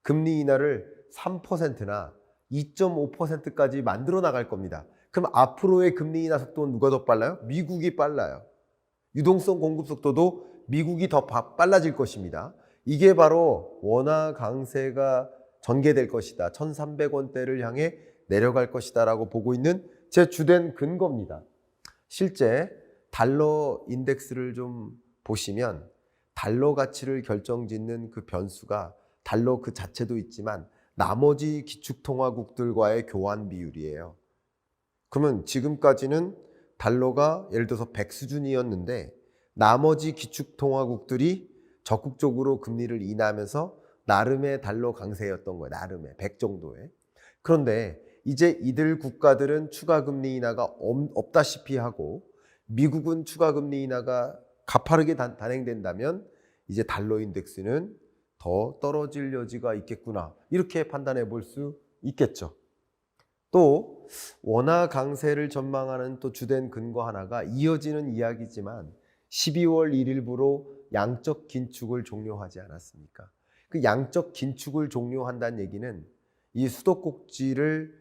금리 인하를 3%나 2.5%까지 만들어 나갈 겁니다. 그럼 앞으로의 금리 인하 속도는 누가 더 빨라요? 미국이 빨라요. 유동성 공급 속도도 미국이 더 빨라질 것입니다. 이게 바로 원화 강세가 전개될 것이다. 1,300원대를 향해 내려갈 것이다 라고 보고 있는 제 주된 근거입니다. 실제 달러 인덱스를 좀 보시면 달러 가치를 결정짓는 그 변수가 달러 그 자체도 있지만 나머지 기축통화국들과의 교환 비율이에요. 그러면 지금까지는 달러가 예를 들어서 100 수준이었는데 나머지 기축통화국들이 적극적으로 금리를 인하하면서 나름의 달러 강세였던 거예요. 나름의 100 정도의. 그런데 이제 이들 국가들은 추가 금리 인하가 없다시피 하고 미국은 추가 금리 인하가 가파르게 단행된다면 이제 달러 인덱스는 더 떨어질 여지가 있겠구나, 이렇게 판단해 볼 수 있겠죠. 또 원화 강세를 전망하는 또 주된 근거 하나가 이어지는 이야기지만 12월 1일부로 양적 긴축을 종료하지 않았습니까? 그 양적 긴축을 종료한다는 얘기는 이 수도꼭지를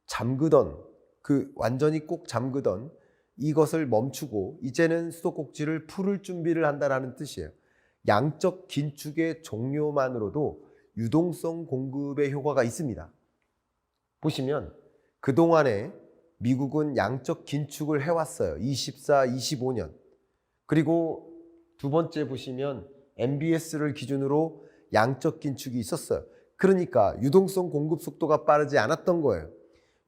잠그던, 그 완전히 꼭 잠그던 이것을 멈추고 이제는 수도꼭지를 풀을 준비를 한다라는 뜻이에요. 양적 긴축의 종료만으로도 유동성 공급의 효과가 있습니다. 보시면 그동안에 미국은 양적 긴축을 해왔어요. 24, 25년. 그리고 두 번째 보시면 MBS를 기준으로 양적 긴축이 있었어요. 그러니까 유동성 공급 속도가 빠르지 않았던 거예요.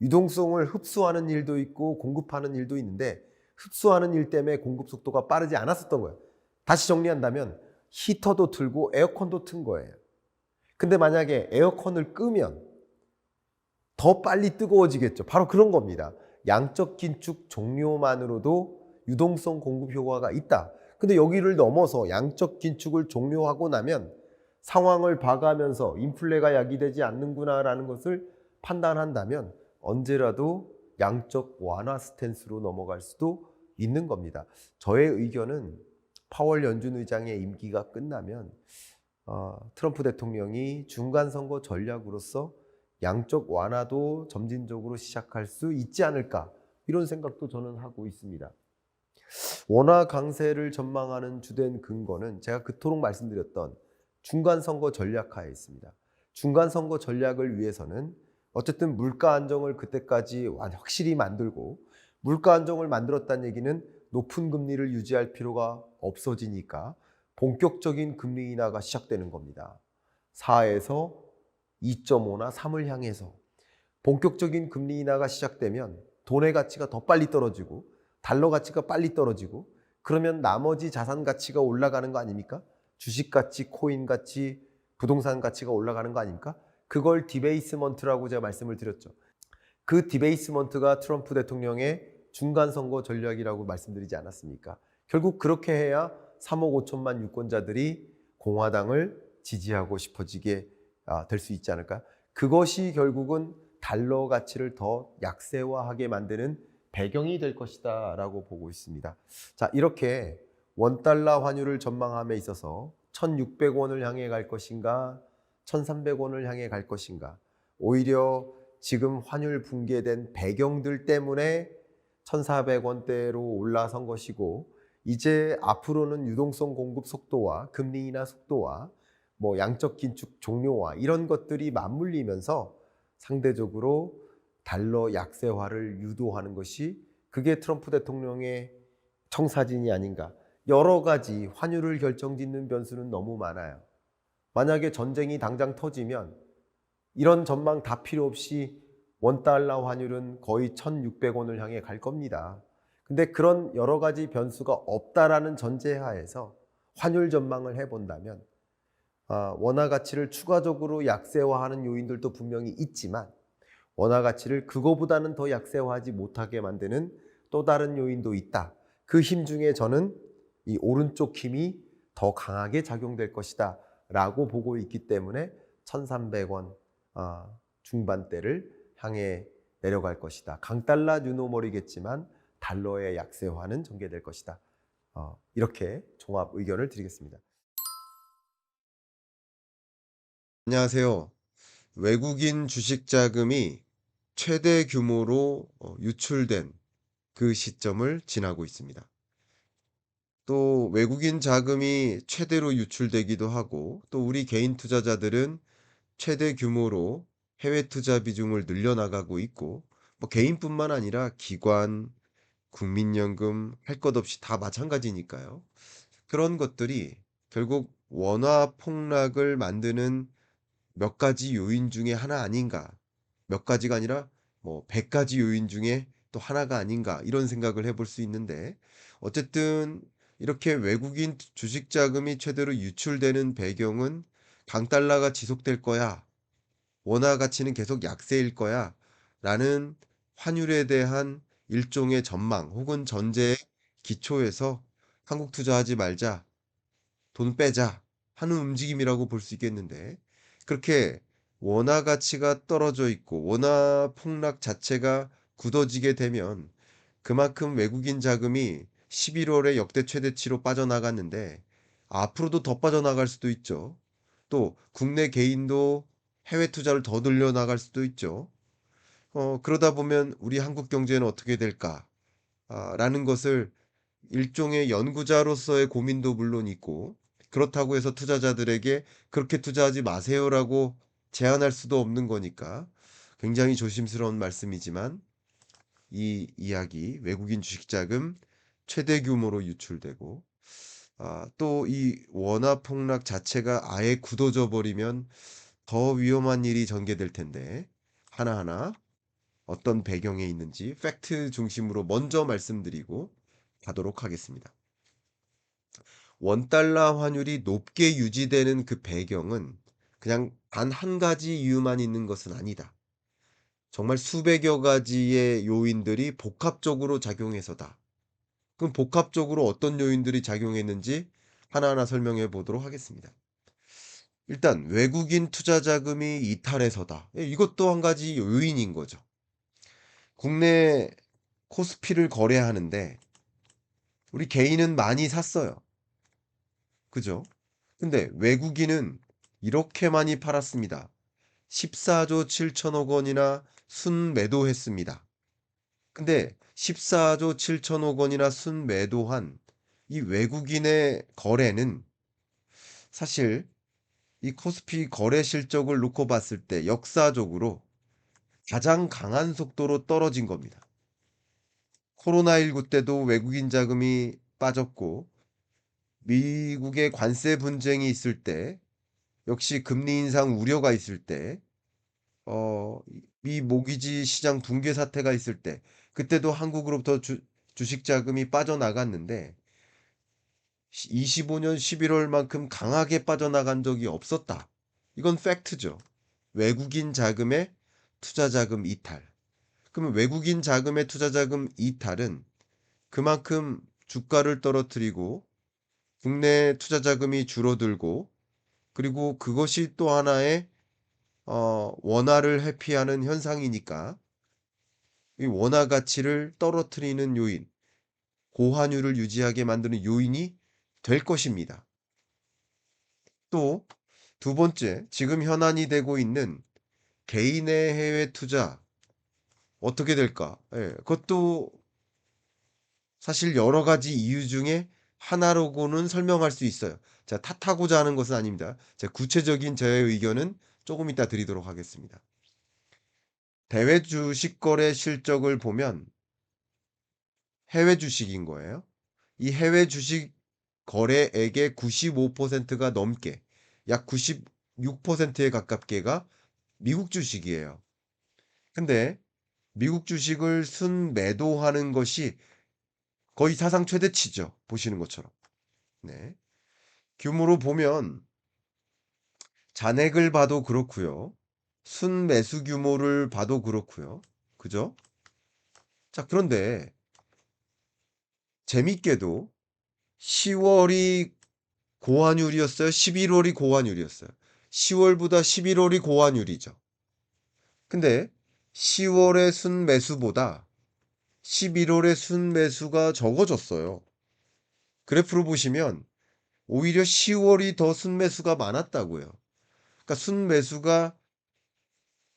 유동성을 흡수하는 일도 있고 공급하는 일도 있는데 흡수하는 일 때문에 공급 속도가 빠르지 않았었던 거예요. 다시 정리한다면 히터도 틀고 에어컨도 튼 거예요. 근데 만약에 에어컨을 끄면 더 빨리 뜨거워지겠죠. 바로 그런 겁니다. 양적 긴축 종료만으로도 유동성 공급 효과가 있다. 근데 여기를 넘어서 양적 긴축을 종료하고 나면 상황을 봐가면서 인플레가 야기되지 않는구나라는 것을 판단한다면 언제라도 양적 완화 스탠스로 넘어갈 수도 있는 겁니다. 저의 의견은 파월 연준 의장의 임기가 끝나면 트럼프 대통령이 중간선거 전략으로서 양적 완화도 점진적으로 시작할 수 있지 않을까, 이런 생각도 저는 하고 있습니다. 원화 강세를 전망하는 주된 근거는 제가 그토록 말씀드렸던 중간선거 전략하에 있습니다. 중간선거 전략을 위해서는 어쨌든 물가 안정을 그때까지 확실히 만들고, 물가 안정을 만들었다는 얘기는 높은 금리를 유지할 필요가 없어지니까 본격적인 금리 인하가 시작되는 겁니다. 4에서 2.5나 3을 향해서 본격적인 금리 인하가 시작되면 돈의 가치가 더 빨리 떨어지고 달러 가치가 빨리 떨어지고, 그러면 나머지 자산 가치가 올라가는 거 아닙니까? 주식 가치, 코인 가치, 부동산 가치가 올라가는 거 아닙니까? 그걸 디베이스먼트라고 제가 말씀을 드렸죠. 그 디베이스먼트가 트럼프 대통령의 중간선거 전략이라고 말씀드리지 않았습니까? 결국 그렇게 해야 3억 5천만 유권자들이 공화당을 지지하고 싶어지게 될 수 있지 않을까? 그것이 결국은 달러 가치를 더 약세화하게 만드는 배경이 될 것이다 라고 보고 있습니다. 자, 이렇게 원달러 환율을 전망함에 있어서 1,600원을 향해 갈 것인가, 1,300원을 향해 갈 것인가, 오히려 지금 환율 붕괴된 배경들 때문에 1,400원대로 올라선 것이고, 이제 앞으로는 유동성 공급 속도와 금리 인하 속도와 양적 긴축 종료와 이런 것들이 맞물리면서 상대적으로 달러 약세화를 유도하는 것이, 그게 트럼프 대통령의 청사진이 아닌가. 여러 가지 환율을 결정짓는 변수는 너무 많아요. 만약에 전쟁이 당장 터지면 이런 전망 다 필요 없이 원달러 환율은 거의 1,600원을 향해 갈 겁니다. 근데 그런 여러 가지 변수가 없다라는 전제하에서 환율 전망을 해본다면 원화 가치를 추가적으로 약세화하는 요인들도 분명히 있지만 원화 가치를 그거보다는 더 약세화하지 못하게 만드는 또 다른 요인도 있다. 그 힘 중에 저는 이 오른쪽 힘이 더 강하게 작용될 것이다 라고 보고 있기 때문에 1,300원 중반대를 향해 내려갈 것이다. 강달러 뉴노멀이겠지만 달러의 약세화는 전개될 것이다. 이렇게 종합 의견을 드리겠습니다. 안녕하세요. 외국인 주식 자금이 최대 규모로 유출된 그 시점을 지나고 있습니다. 또 외국인 자금이 최대로 유출되기도 하고 또 우리 개인 투자자들은 최대 규모로 해외 투자 비중을 늘려나가고 있고 뭐 개인뿐만 아니라 기관, 국민연금 할 것 없이 다 마찬가지니까요. 그런 것들이 결국 원화 폭락을 만드는 몇 가지 요인 중에 하나 아닌가. 몇 가지가 아니라 뭐 100가지 요인 중에 또 하나가 아닌가 이런 생각을 해볼 수 있는데 어쨌든 이렇게 외국인 주식 자금이 최대로 유출되는 배경은 강달러가 지속될 거야. 원화 가치는 계속 약세일 거야. 라는 환율에 대한 일종의 전망 혹은 전제의 기초에서 한국 투자하지 말자. 돈 빼자 하는 움직임이라고 볼 수 있겠는데 그렇게 원화 가치가 떨어져 있고 원화 폭락 자체가 굳어지게 되면 그만큼 외국인 자금이 11월에 역대 최대치로 빠져나갔는데 앞으로도 더 빠져나갈 수도 있죠. 또 국내 개인도 해외 투자를 더 늘려나갈 수도 있죠. 그러다 보면 우리 한국 경제는 어떻게 될까? 라는 것을 일종의 연구자로서의 고민도 물론 있고 그렇다고 해서 투자자들에게 그렇게 투자하지 마세요라고 제안할 수도 없는 거니까 굉장히 조심스러운 말씀이지만 이 이야기 외국인 주식 자금 최대 규모로 유출되고 또 이 원화 폭락 자체가 아예 굳어져 버리면 더 위험한 일이 전개될 텐데 하나하나 어떤 배경에 있는지 팩트 중심으로 먼저 말씀드리고 가도록 하겠습니다. 원달러 환율이 높게 유지되는 그 배경은 그냥 단 한 가지 이유만 있는 것은 아니다. 정말 수백여 가지의 요인들이 복합적으로 작용해서다. 그럼 복합적으로 어떤 요인들이 작용했는지 하나하나 설명해 보도록 하겠습니다. 일단 외국인 투자 자금이 이탈해서다. 이것도 한 가지 요인인 거죠. 국내 코스피를 거래하는데 우리 개인은 많이 샀어요. 그죠? 근데 외국인은 이렇게 많이 팔았습니다. 14조 7천억 원이나 순매도했습니다. 근데 14조 7천억 원이나 순매도한 이 외국인의 거래는 사실 이 코스피 거래 실적을 놓고 봤을 때 역사적으로 가장 강한 속도로 떨어진 겁니다. 코로나19 때도 외국인 자금이 빠졌고 미국의 관세 분쟁이 있을 때 역시 금리 인상 우려가 있을 때 미 모기지 시장 붕괴 사태가 있을 때 그때도 한국으로부터 주식 자금이 빠져나갔는데 25년 11월만큼 강하게 빠져나간 적이 없었다. 이건 팩트죠. 외국인 자금의 투자 자금 이탈. 그러면 외국인 자금의 투자 자금 이탈은 그만큼 주가를 떨어뜨리고 국내 투자 자금이 줄어들고 그리고 그것이 또 하나의 원화를 회피하는 현상이니까 이 원화 가치를 떨어뜨리는 요인, 고환율을 유지하게 만드는 요인이 될 것입니다. 또 두 번째, 지금 현안이 되고 있는 개인의 해외 투자 어떻게 될까? 예, 그것도 사실 여러 가지 이유 중에 하나로고는 설명할 수 있어요. 자, 탓하고자 하는 것은 아닙니다. 제 구체적인 저의 의견은 조금 이따 드리도록 하겠습니다. 대외 주식 거래 실적을 보면 해외 주식인 거예요. 이 해외 주식 거래액의 95%가 넘게 약 96%에 가깝게가 미국 주식이에요. 근데 미국 주식을 순매도하는 것이 거의 사상 최대치죠. 보시는 것처럼. 네. 규모로 보면 잔액을 봐도 그렇고요. 순매수 규모를 봐도 그렇고요. 그죠? 자, 그런데 재밌게도 10월이 고환율이었어요? 11월이 고환율이었어요? 10월보다 11월이 고환율이죠. 근데 10월의 순매수보다 11월의 순매수가 적어졌어요. 그래프로 보시면 오히려 10월이 더 순매수가 많았다고요. 그러니까 순매수가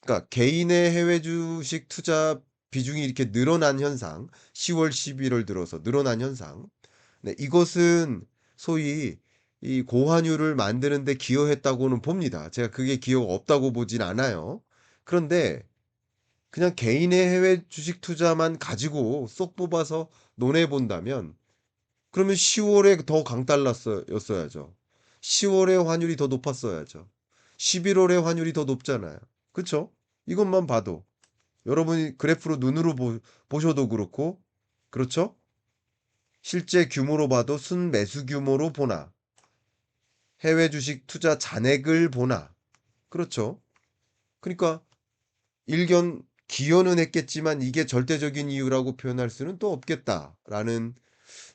그러니까 개인의 해외 주식 투자 비중이 이렇게 늘어난 현상, 10월, 11월 들어서 늘어난 현상. 네, 이것은 소위 이 고환율을 만드는 데 기여했다고는 봅니다. 제가 그게 기여가 없다고 보진 않아요. 그런데 그냥 개인의 해외 주식 투자만 가지고 쏙 뽑아서 논해 본다면 그러면 10월에 더 강달랐어야죠. 10월에 환율이 더 높았어야죠. 11월에 환율이 더 높잖아요. 그쵸? 이것만 봐도 여러분이 그래프로 눈으로 보셔도 그렇고 그렇죠? 실제 규모로 봐도 순매수 규모로 보나 해외 주식 투자 잔액을 보나 그렇죠? 그러니까 일견 기여는 했겠지만 이게 절대적인 이유라고 표현할 수는 또 없겠다라는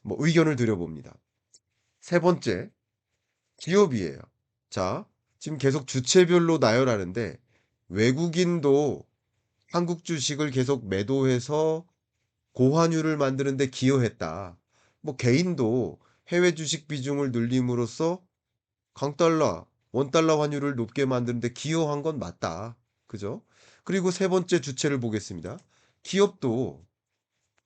뭐 의견을 드려봅니다. 세 번째, 기업이에요. 자, 지금 계속 주체별로 나열하는데 외국인도 한국 주식을 계속 매도해서 고환율을 만드는데 기여했다. 뭐 개인도 해외 주식 비중을 늘림으로써 강달러, 원달러 환율을 높게 만드는데 기여한 건 맞다. 그죠? 그리고 세 번째 주체를 보겠습니다. 기업도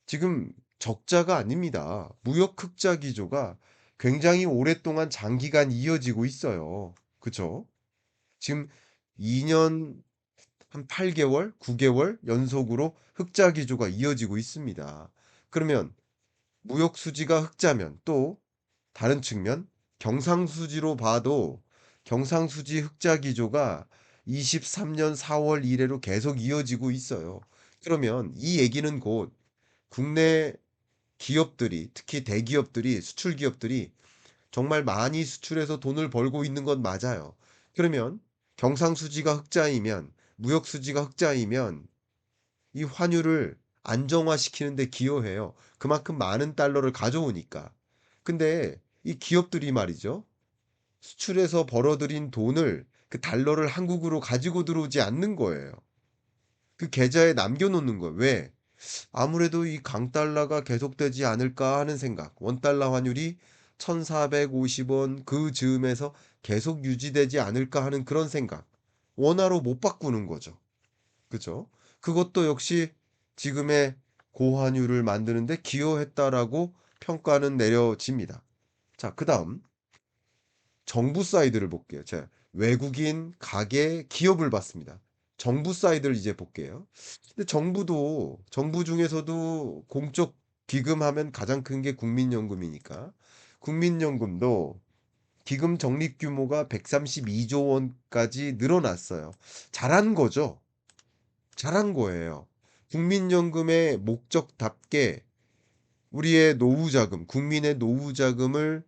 지금 적자가 아닙니다. 무역 흑자 기조가 굉장히 오랫동안 장기간 이어지고 있어요. 그죠? 지금 2년 한 8개월, 9개월 연속으로 흑자 기조가 이어지고 있습니다. 그러면 무역 수지가 흑자면 또 다른 측면 경상수지로 봐도 경상수지 흑자 기조가 23년 4월 이래로 계속 이어지고 있어요. 그러면 이 얘기는 곧 국내 기업들이 특히 대기업들이 수출 기업들이 정말 많이 수출해서 돈을 벌고 있는 건 맞아요. 그러면 경상수지가 흑자이면 무역수지가 흑자이면 이 환율을 안정화시키는 데 기여해요. 그만큼 많은 달러를 가져오니까. 근데 이 기업들이 말이죠. 수출해서 벌어들인 돈을 그 달러를 한국으로 가지고 들어오지 않는 거예요. 그 계좌에 남겨놓는 거예요. 왜? 아무래도 이 강달러가 계속되지 않을까 하는 생각. 원달러 환율이 1450원 그 즈음에서 계속 유지되지 않을까 하는 그런 생각. 원화로 못 바꾸는 거죠. 그죠? 그것도 역시 지금의 고환율을 만드는데 기여했다라고 평가는 내려집니다. 자, 그다음 정부 사이드를 볼게요. 제가 외국인, 가계, 기업을 봤습니다. 정부 사이드를 이제 볼게요. 근데 정부 중에서도 공적 기금하면 가장 큰 게 국민연금이니까 국민연금도 기금 적립 규모가 132조 원까지 늘어났어요. 잘한 거죠. 잘한 거예요. 국민연금의 목적답게 우리의 노후자금, 국민의 노후자금을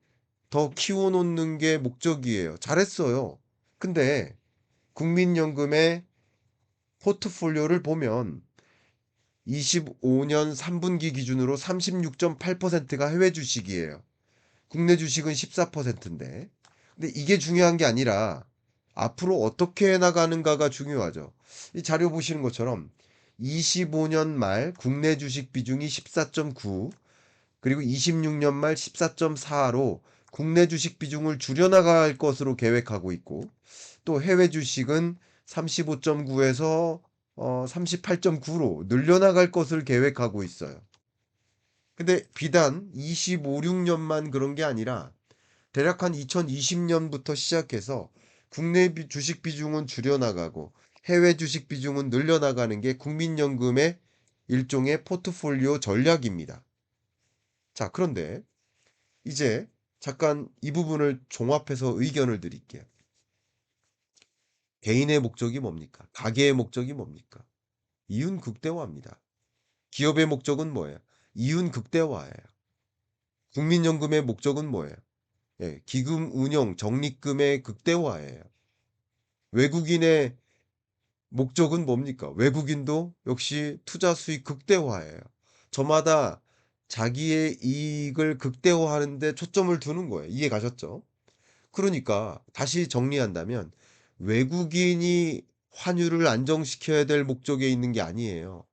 더 키워놓는 게 목적이에요. 잘했어요. 근데 국민연금의 포트폴리오를 보면 25년 3분기 기준으로 36.8%가 해외 주식이에요. 국내 주식은 14%인데. 근데 이게 중요한 게 아니라 앞으로 어떻게 해 나가는가가 중요하죠. 이 자료 보시는 것처럼 25년 말 국내 주식 비중이 14.9, 그리고 26년 말 14.4로 국내 주식 비중을 줄여나갈 것으로 계획하고 있고, 또 해외 주식은 35.9에서 38.9로 늘려나갈 것을 계획하고 있어요. 근데 비단 25, 6년만 그런 게 아니라 대략 한 2020년부터 시작해서 국내 주식 비중은 줄여나가고 해외 주식 비중은 늘려나가는 게 국민연금의 일종의 포트폴리오 전략입니다. 자, 그런데 이제 잠깐 이 부분을 종합해서 의견을 드릴게요. 개인의 목적이 뭡니까? 가계의 목적이 뭡니까? 이윤 극대화입니다. 기업의 목적은 뭐예요? 이윤 극대화예요. 국민연금의 목적은 뭐예요? 예, 기금 운용 적립금의 극대화예요. 외국인의 목적은 뭡니까? 외국인도 역시 투자 수익 극대화예요. 저마다 자기의 이익을 극대화하는 데 초점을 두는 거예요. 이해 가셨죠? 그러니까 다시 정리한다면 외국인이 환율을 안정시켜야 될 목적에 있는 게 아니에요.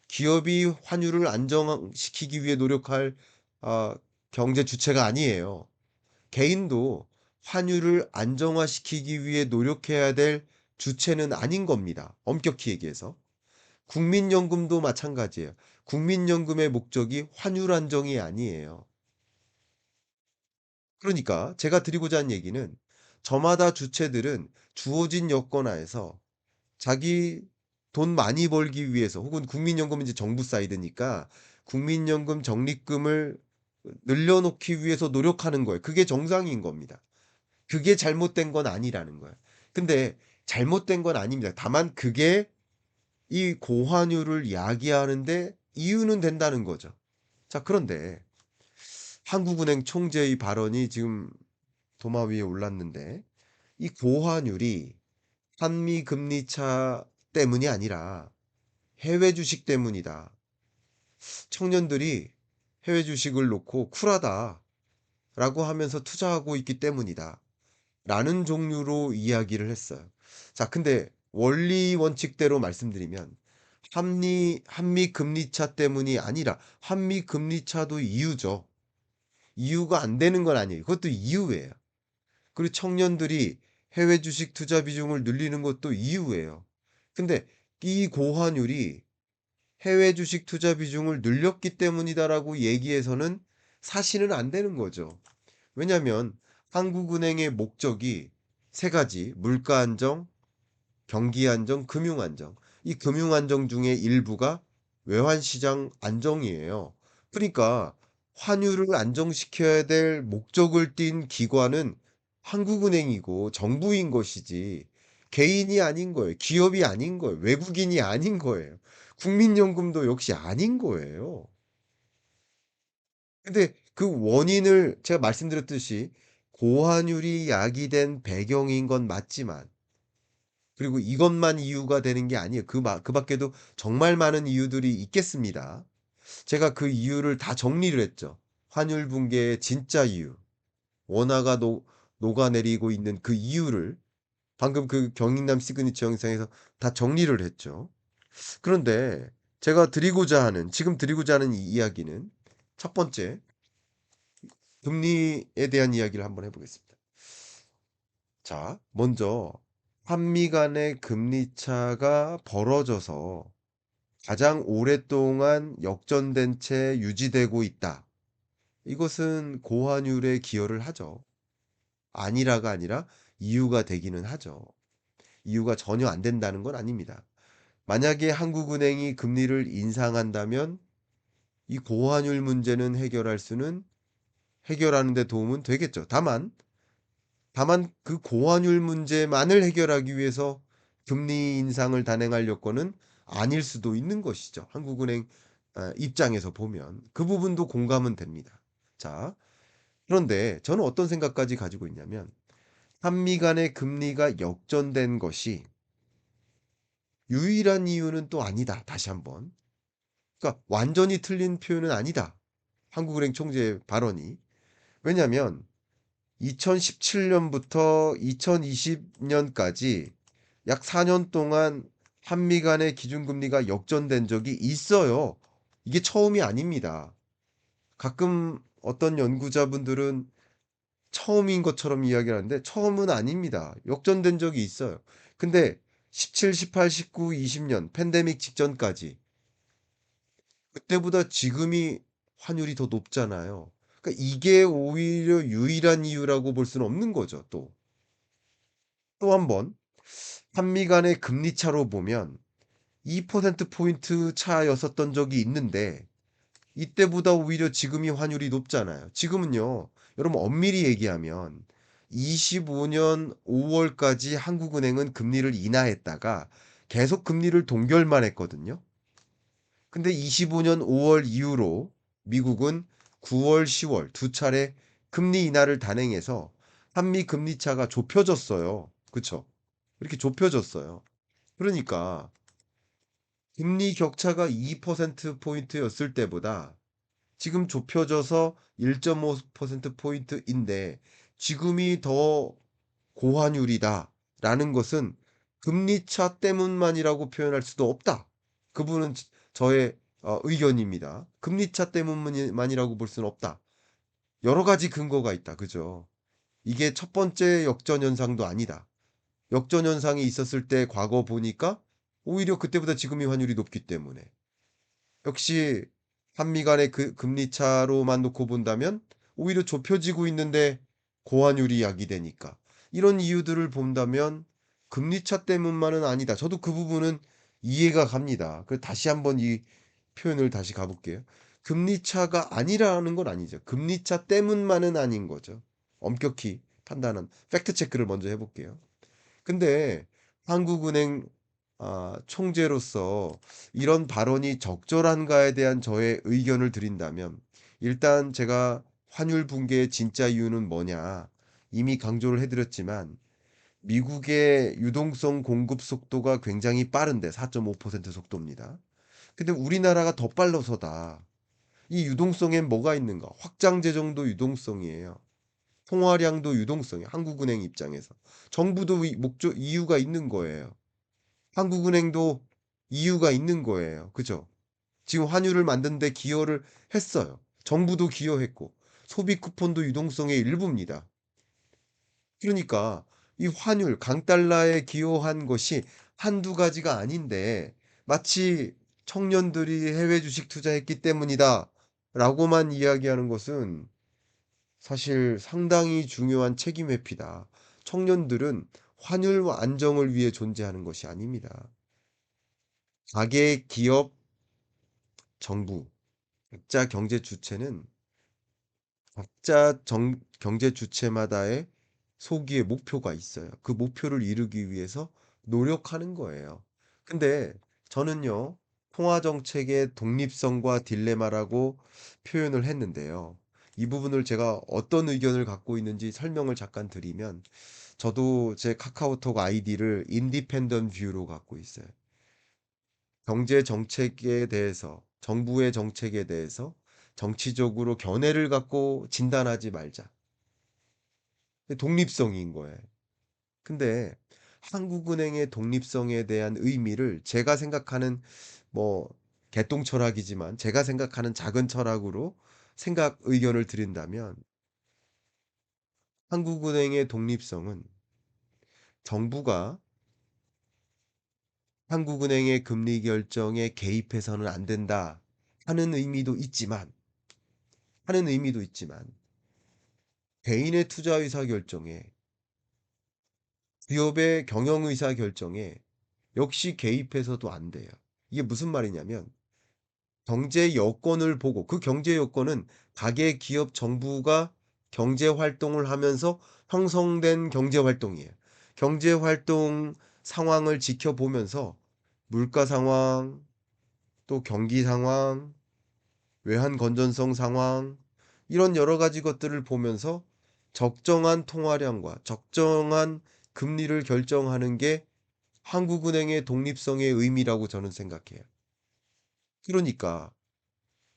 기업이 환율을 안정시키기 위해 노력할 아 경제 주체가 아니에요. 개인도 환율을 안정화시키기 위해 노력해야 될 주체는 아닌 겁니다, 엄격히 얘기해서. 국민연금도 마찬가지예요. 국민연금의 목적이 환율 안정이 아니에요. 그러니까 제가 드리고자 하는 얘기는 저마다 주체들은 주어진 여건 하에서 자기 돈 많이 벌기 위해서 혹은 국민연금은 이제 정부 사이드니까 국민연금 적립금을 늘려놓기 위해서 노력하는 거예요. 그게 정상인 겁니다. 그게 잘못된 건 아니라는 거예요. 근데 잘못된 건 아닙니다. 다만 그게 이 고환율을 야기하는데 이유는 된다는 거죠. 자, 그런데 한국은행 총재의 발언이 지금 도마 위에 올랐는데 이 고환율이 한미 금리 차 때문이 아니라 해외 주식 때문이다. 청년들이 해외 주식을 놓고 쿨하다라고 하면서 투자하고 있기 때문이다. 라는 종류로 이야기를 했어요. 자, 근데 원리 원칙대로 말씀드리면 한미 금리 차 때문이 아니라 한미 금리 차도 이유죠. 이유가 안 되는 건 아니에요. 그것도 이유예요. 그리고 청년들이 해외 주식 투자 비중을 늘리는 것도 이유예요. 근데 이 고환율이 해외 주식 투자 비중을 늘렸기 때문이다라고 얘기해서는 사실은 안 되는 거죠. 왜냐하면 한국은행의 목적이 세 가지: 물가 안정, 경기 안정, 금융 안정. 이 금융 안정 중에 일부가 외환 시장 안정이에요. 그러니까 환율을 안정시켜야 될 목적을 띈 기관은 한국은행이고 정부인 것이지 개인이 아닌 거예요. 기업이 아닌 거예요. 외국인이 아닌 거예요. 국민연금도 역시 아닌 거예요. 근데 그 원인을 제가 말씀드렸듯이 고환율이 야기된 배경인 건 맞지만 그리고 이것만 이유가 되는 게 아니에요. 그 밖에도 정말 많은 이유들이 있겠습니다. 제가 그 이유를 다 정리를 했죠. 환율 붕괴의 진짜 이유, 원화가 녹아내리고 있는 그 이유를 방금 그 경익남 시그니처 영상에서 다 정리를 했죠. 그런데 제가 지금 드리고자 하는 이 이야기는 첫 번째, 금리에 대한 이야기를 한번 해보겠습니다. 자, 먼저 한미 간의 금리 차가 벌어져서 가장 오랫동안 역전된 채 유지되고 있다. 이것은 고환율에 기여를 하죠. 아니라가 아니라 이유가 되기는 하죠. 이유가 전혀 안 된다는 건 아닙니다. 만약에 한국은행이 금리를 인상한다면 이 고환율 문제는 해결하는 데 도움은 되겠죠. 다만 그 고환율 문제만을 해결하기 위해서 금리 인상을 단행할 여건은 아닐 수도 있는 것이죠. 한국은행 입장에서 보면 그 부분도 공감은 됩니다. 자, 그런데 저는 어떤 생각까지 가지고 있냐면 한미 간의 금리가 역전된 것이 유일한 이유는 또 아니다. 다시 한번. 그러니까 완전히 틀린 표현은 아니다. 한국은행 총재의 발언이. 왜냐하면 2017년부터 2020년까지 약 4년 동안 한미 간의 기준금리가 역전된 적이 있어요. 이게 처음이 아닙니다. 가끔 어떤 연구자분들은 처음인 것처럼 이야기를 하는데 처음은 아닙니다. 역전된 적이 있어요. 근데 17, 18, 19, 20년 팬데믹 직전까지 그때보다 지금이 환율이 더 높잖아요. 그러니까 이게 오히려 유일한 이유라고 볼 수는 없는 거죠, 또. 또 한 번 한미 간의 금리 차로 보면 2% 포인트 차였었던 적이 있는데 이때보다 오히려 지금이 환율이 높잖아요. 지금은요. 여러분 엄밀히 얘기하면 25년 5월까지 한국은행은 금리를 인하했다가 계속 금리를 동결만 했거든요. 근데 25년 5월 이후로 미국은 9월, 10월 두 차례 금리 인하를 단행해서 한미 금리 차가 좁혀졌어요. 그쵸? 이렇게 좁혀졌어요. 그러니까 금리 격차가 2% 포인트였을 때보다 지금 좁혀져서 1.5% 포인트인데 지금이 더 고환율이다라는 것은 금리 차 때문만이라고 표현할 수도 없다. 그분은 저의 의견입니다. 금리 차 때문만이라고 볼 수는 없다. 여러 가지 근거가 있다. 그죠? 이게 첫 번째 역전 현상도 아니다. 역전 현상이 있었을 때 과거 보니까 오히려 그때보다 지금이 환율이 높기 때문에 역시 한미 간의 그 금리 차로만 놓고 본다면 오히려 좁혀지고 있는데 고환율이 야기되니까 이런 이유들을 본다면 금리 차 때문만은 아니다. 저도 그 부분은 이해가 갑니다. 그 다시 한번 이 표현을 다시 가볼게요. 금리 차가 아니라는 건 아니죠. 금리 차 때문만은 아닌 거죠. 엄격히 판단한 팩트 체크를 먼저 해볼게요. 근데 한국은행 총재로서 이런 발언이 적절한가에 대한 저의 의견을 드린다면 일단 제가 환율 붕괴의 진짜 이유는 뭐냐 이미 강조를 해드렸지만 미국의 유동성 공급 속도가 굉장히 빠른데 4.5% 속도입니다. 근데 우리나라가 더 빨라서다. 이 유동성엔 뭐가 있는가? 확장 재정도 유동성이에요. 통화량도 유동성이 한국은행 입장에서 정부도 목적 이유가 있는 거예요. 한국은행도 이유가 있는 거예요. 그죠? 지금 환율을 만드는데 기여를 했어요. 정부도 기여했고 소비 쿠폰도 유동성의 일부입니다. 그러니까 이 환율 강달러에 기여한 것이 한두 가지가 아닌데 마치 청년들이 해외 주식 투자했기 때문이다 라고만 이야기하는 것은 사실 상당히 중요한 책임 회피다. 청년들은 환율 안정을 위해 존재하는 것이 아닙니다. 가계, 기업, 정부, 각자 경제 주체는 각자 경제 주체마다의 소기의 목표가 있어요. 그 목표를 이루기 위해서 노력하는 거예요. 근데 저는요, 통화 정책의 독립성과 딜레마라고 표현을 했는데요. 이 부분을 제가 어떤 의견을 갖고 있는지 설명을 잠깐 드리면, 저도 제 카카오톡 아이디를 인디펜던트 뷰로 갖고 있어요. 경제 정책에 대해서, 정부의 정책에 대해서 정치적으로 견해를 갖고 진단하지 말자. 독립성인 거예요. 근데 한국은행의 독립성에 대한 의미를 제가 생각하는 뭐 개똥 철학이지만 제가 생각하는 작은 철학으로 의견을 드린다면 한국은행의 독립성은 정부가 한국은행의 금리 결정에 개입해서는 안 된다 하는 의미도 있지만 개인의 투자 의사 결정에 기업의 경영 의사 결정에 역시 개입해서도 안 돼요. 이게 무슨 말이냐면 경제 여건을 보고 그 경제 여건은 가계 기업 정부가 경제 활동을 하면서 형성된 경제 활동이에요. 경제 활동 상황을 지켜보면서 물가 상황, 또 경기 상황, 외환 건전성 상황 이런 여러 가지 것들을 보면서 적정한 통화량과 적정한 금리를 결정하는 게 한국은행의 독립성의 의미라고 저는 생각해요. 그러니까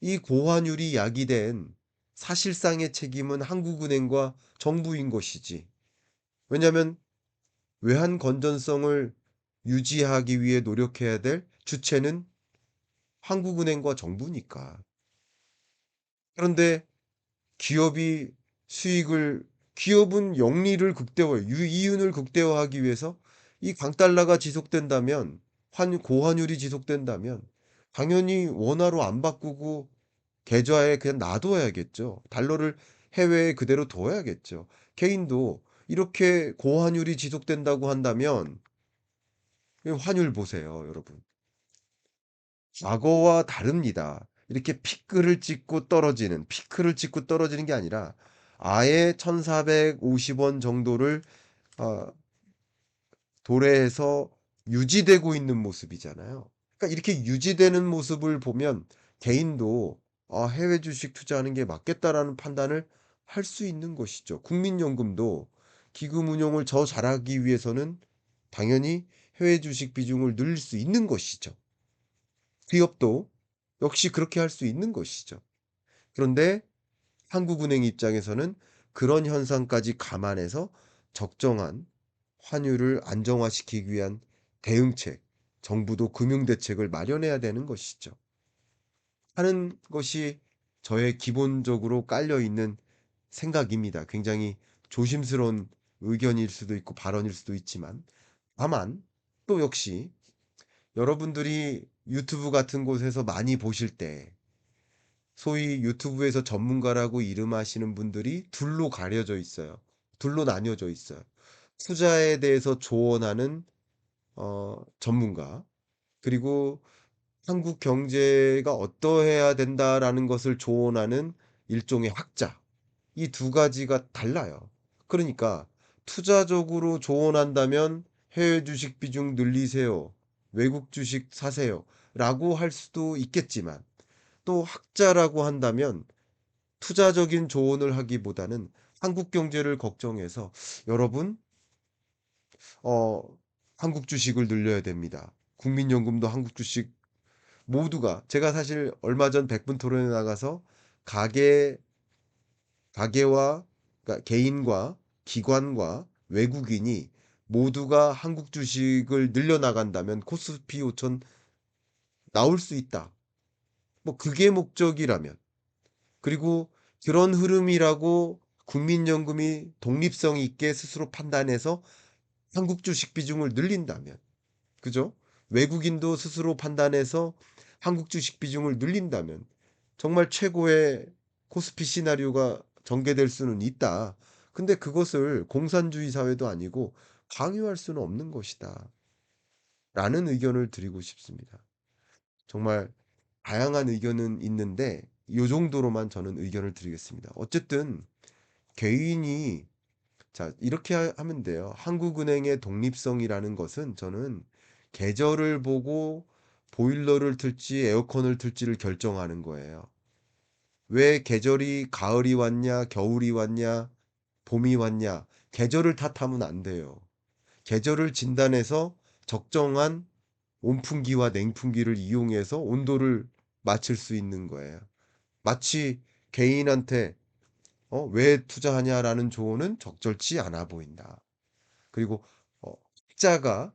이 고환율이 야기된 사실상의 책임은 한국은행과 정부인 것이지. 왜냐하면 외환 건전성을 유지하기 위해 노력해야 될 주체는 한국은행과 정부니까. 그런데 기업이 수익을 기업은 영리를 극대화해 이윤을 극대화하기 위해서 이 강달러가 지속된다면 고환율이 지속된다면 당연히 원화로 안 바꾸고 계좌에 그냥 놔둬야겠죠. 달러를 해외에 그대로 둬야겠죠. 개인도 이렇게 고환율이 지속된다고 한다면 환율 보세요, 여러분. 과거와 다릅니다. 이렇게 피크를 찍고 떨어지는 게 아니라 아예 1,450원 정도를 어, 도래해서 유지되고 있는 모습이잖아요. 그러니까 이렇게 유지되는 모습을 보면 개인도 해외 주식 투자하는 게 맞겠다라는 판단을 할 수 있는 것이죠. 국민연금도 기금 운용을 더 잘하기 위해서는 당연히 해외 주식 비중을 늘릴 수 있는 것이죠. 기업도 역시 그렇게 할 수 있는 것이죠. 그런데 한국은행 입장에서는 그런 현상까지 감안해서 적정한 환율을 안정화시키기 위한 대응책, 정부도 금융대책을 마련해야 되는 것이죠. 하는 것이 저의 기본적으로 깔려 있는 생각입니다. 굉장히 조심스러운 의견일 수도 있고 발언일 수도 있지만, 다만 또 역시 여러분들이 유튜브 같은 곳에서 많이 보실 때 소위 유튜브에서 전문가라고 이름하시는 분들이 둘로 가려져 있어요. 둘로 나뉘어져 있어요. 투자에 대해서 조언하는 전문가, 그리고 한국 경제가 어떠해야 된다라는 것을 조언하는 일종의 학자. 이 두 가지가 달라요. 그러니까 투자적으로 조언한다면 해외 주식 비중 늘리세요. 외국 주식 사세요. 라고 할 수도 있겠지만, 또 학자라고 한다면 투자적인 조언을 하기보다는 한국 경제를 걱정해서 여러분, 어, 한국 주식을 늘려야 됩니다. 국민연금도 한국 주식 모두가 제가 사실 얼마 전 백분 토론에 나가서 가계 가계와 그러니까 개인과 기관과 외국인이 모두가 한국 주식을 늘려 나간다면 코스피 5천 나올 수 있다. 뭐 그게 목적이라면 그리고 그런 흐름이라고 국민연금이 독립성 있게 스스로 판단해서 한국 주식 비중을 늘린다면 그죠? 외국인도 스스로 판단해서 한국 주식 비중을 늘린다면 정말 최고의 코스피 시나리오가 전개될 수는 있다. 근데 그것을 공산주의 사회도 아니고 강요할 수는 없는 것이다. 라는 의견을 드리고 싶습니다. 정말 다양한 의견은 있는데 이 정도로만 저는 의견을 드리겠습니다. 어쨌든 개인이 자, 이렇게 하면 돼요. 한국은행의 독립성이라는 것은 저는 계절을 보고 보일러를 틀지 에어컨을 틀지를 결정하는 거예요. 왜 계절이 가을이 왔냐, 겨울이 왔냐, 봄이 왔냐, 계절을 탓하면 안 돼요. 계절을 진단해서 적정한 온풍기와 냉풍기를 이용해서 온도를 맞출 수 있는 거예요. 마치 개인한테 왜 투자하냐라는 조언은 적절치 않아 보인다. 그리고 학자가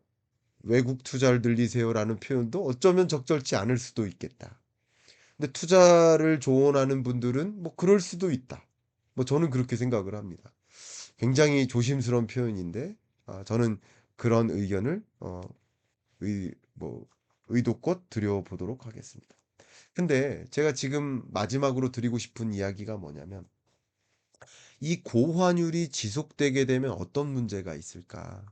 외국 투자를 늘리세요라는 표현도 어쩌면 적절치 않을 수도 있겠다. 근데 투자를 조언하는 분들은 뭐 그럴 수도 있다. 뭐 저는 그렇게 생각을 합니다. 굉장히 조심스러운 표현인데 저는 그런 의견을 뭐 의도껏 드려보도록 하겠습니다. 근데 제가 지금 마지막으로 드리고 싶은 이야기가 뭐냐면 이 고환율이 지속되게 되면 어떤 문제가 있을까?